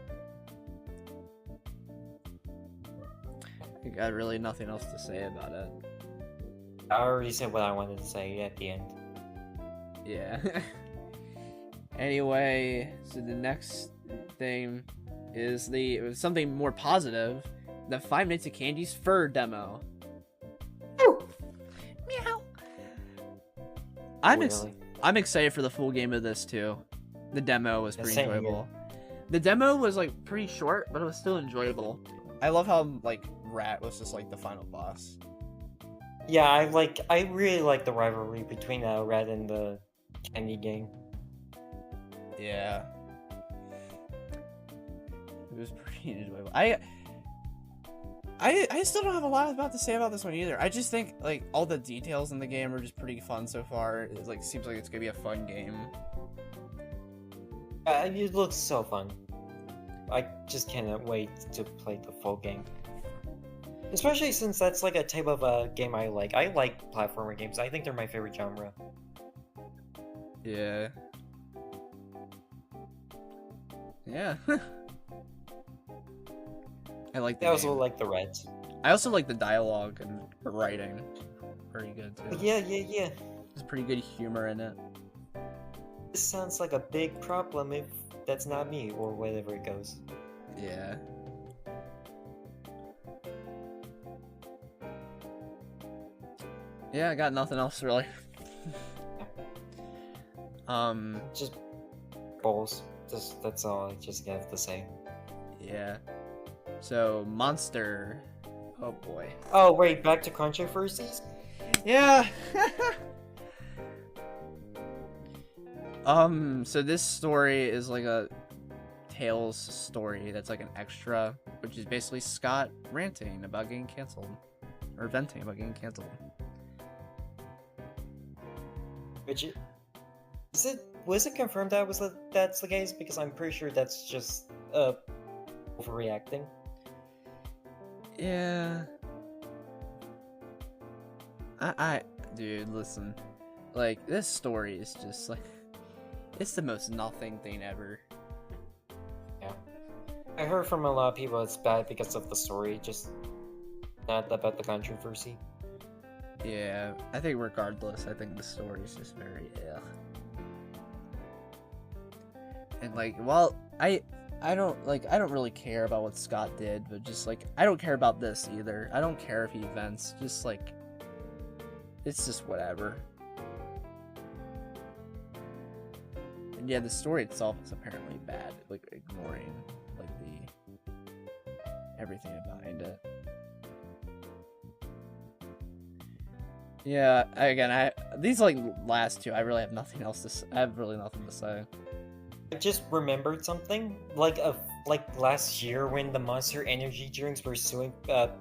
I got really nothing else to say about it. I already said what I wanted to say at the end. Yeah. Anyway, so the next thing is something more positive. The 5 Nights at Candy's Fur Demo. Meow. I'm excited for the full game of this too. The demo was pretty enjoyable. The demo was like pretty short, but it was still enjoyable. I love how like Rat was just like the final boss. Yeah, I really like the rivalry between Rat and the Candy Gang. Yeah. It was pretty enjoyable. I still don't have a lot about to say about this one either. I just think like all the details in the game are just pretty fun so far. It like seems like it's gonna be a fun game. It looks so fun. I just cannot wait to play the full game. Especially since that's like a type of game I like. I like platformer games. I think they're my favorite genre. Yeah. Yeah. I like the I also game. like the Reds. I also like the dialogue and the writing. Pretty good too. Yeah. There's pretty good humor in it. This sounds like a big problem if that's not me, or whatever it goes. Yeah. Yeah, I got nothing else really. Just balls. That's all I just have to say. Yeah. So, Monster. Oh boy. Oh wait, back to controversies? Yeah. So this story is like a Tales story that's like an extra, which is basically Scott ranting about getting canceled. Or venting about getting canceled. Was it confirmed that that's the case? Because I'm pretty sure that's just overreacting. Yeah. Dude, listen. Like, this story is just like, it's the most nothing thing ever. Yeah. I heard from a lot of people it's bad because of the story, just not about the controversy. Yeah, I think regardless, I think the story is just very, And like, well, I don't really care about what Scott did, but just like, I don't care about this either. I don't care if he vents, just like, it's just whatever. And yeah, the story itself is apparently bad, like ignoring like everything behind it. Yeah, again, these like last two, I really have nothing else to say. I have really nothing to say. I just remembered something, like last year when the Monster Energy drinks were suing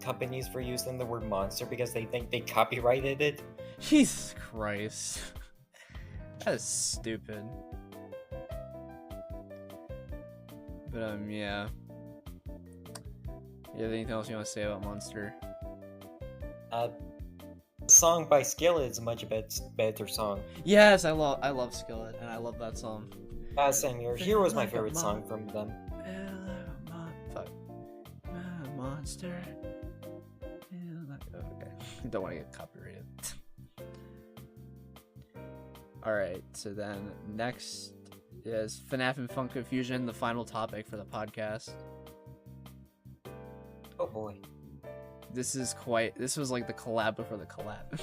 companies for using the word monster because they think they copyrighted it. Jesus Christ. That is stupid. But yeah. You have anything else you want to say about Monster? The song by Skillet is a much better song. Yes, I love Skillet, and I love that song. Same here. Here was my favorite song from them. Fuck. Monster. Okay. Don't want to get copyrighted. Alright, so then next is FNAF and Funko Fusion, the final topic for the podcast. Oh boy. This was like the collab before the collab.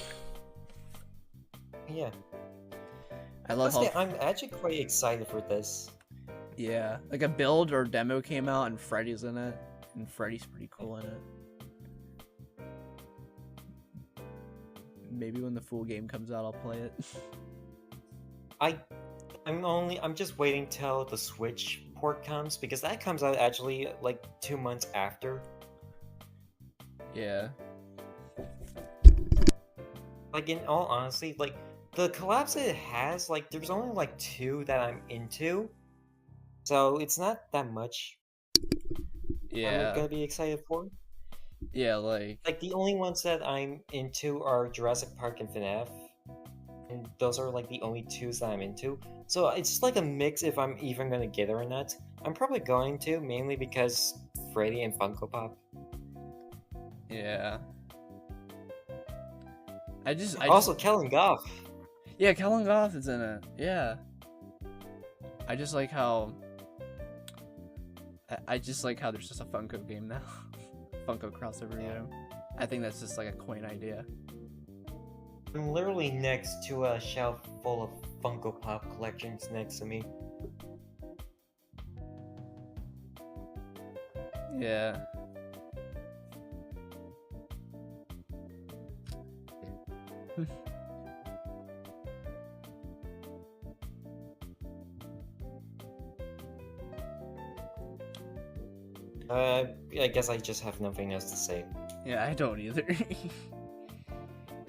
Yeah. I love how... I'm actually quite excited for this. Yeah, like a build or demo came out and Freddy's in it, and Freddy's pretty cool in it. Maybe when the full game comes out, I'll play it. I'm just waiting till the Switch port comes, because that comes out actually like 2 months after. Yeah. Like, in all honesty, like, the collabs that it has, like, there's only like 2 that I'm into. So it's not that much. Yeah. I'm gonna be excited for. Yeah, like the only ones that I'm into are Jurassic Park and FNAF. And those are like the only 2s that I'm into. So it's like a mix if I'm even gonna get it or not. I'm probably going to, mainly because Freddy and Funko Pop. Yeah. Also, Kellen Goff. Yeah, Kellen Goff is in it. Yeah. I just like how there's just a Funko game now. Funko crossover game. I think that's just like a quaint idea. I'm literally next to a shelf full of Funko Pop collections next to me. Yeah. I guess I just have nothing else to say. Yeah, I don't either.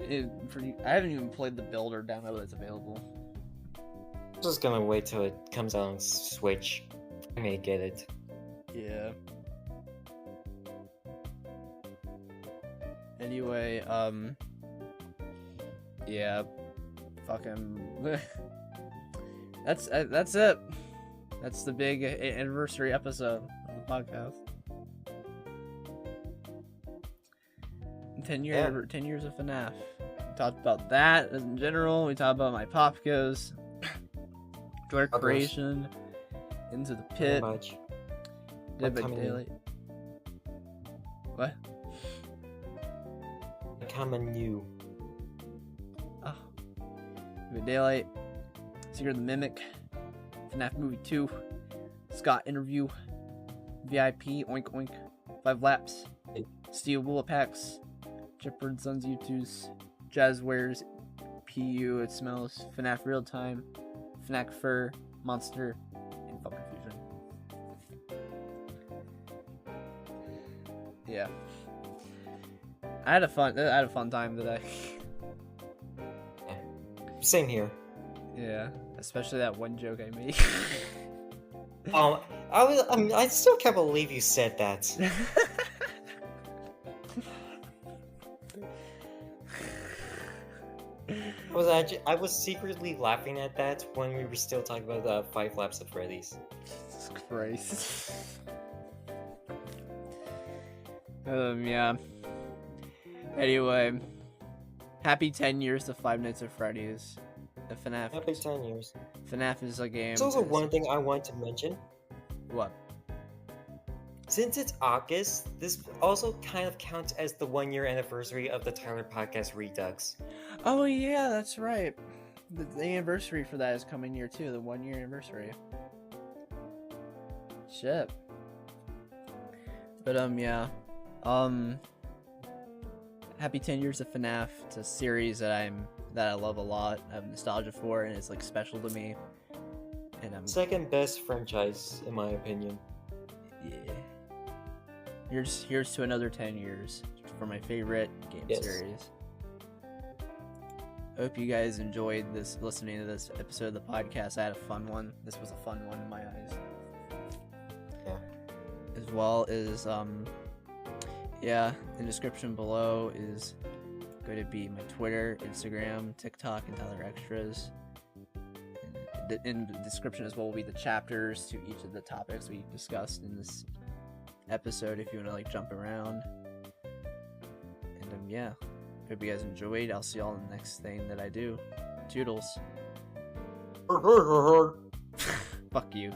I haven't even played the build or demo that's available. I'm just gonna wait till it comes out on Switch. I may get it. Yeah. Anyway, yeah, fucking, that's it. That's the big anniversary episode of the podcast. 10 years of FNAF. We talked about that in general. We talked about myPOPGOES, Joy Creation, Into the Pit, Dead by Daylight. What? Common new. Oh. Dead by Daylight, Secret of the Mimic, FNAF Movie 2, Scott Interview, VIP, Oink Oink, 5 Laps, Steel Bullet Packs, Jeopard Sons YouTooz, Jazwares, PU It Smells, FNAF Real Time, FNAC Fur, Monster, and Funko Fusion. Yeah. I had a fun time today. Same here. Yeah, especially that one joke I made. I still can't believe you said that. I was secretly laughing at that when we were still talking about the 5 Laps of Freddy's. Jesus Christ. Yeah. Anyway, happy 10 years to Five Nights at Freddy's. The FNAF. Happy 10 years. FNAF is a game. There's also one thing I want to mention. What? Since it's August, this also kind of counts as the 1-year anniversary of the Tyler podcast Redux. Oh yeah, that's right. The anniversary for that is coming year too. The 1-year anniversary. Shit. But yeah. Happy 10 years of FNAF. It's a series that I love a lot. I have nostalgia for, and it's like special to me. And I'm second best franchise in my opinion. Yeah. Here's to another 10 years for my favorite game series. hope you guys enjoyed listening to this episode of the podcast. I had a fun one. This was a fun one in my eyes. Yeah. As well as yeah, the description below is going to be my Twitter, Instagram, TikTok, and other extras. In the description as well will be the chapters to each of the topics we discussed in this episode if you want to like jump around. And yeah, hope you guys enjoyed. I'll see y'all in the next thing that I do. Toodles. Fuck you.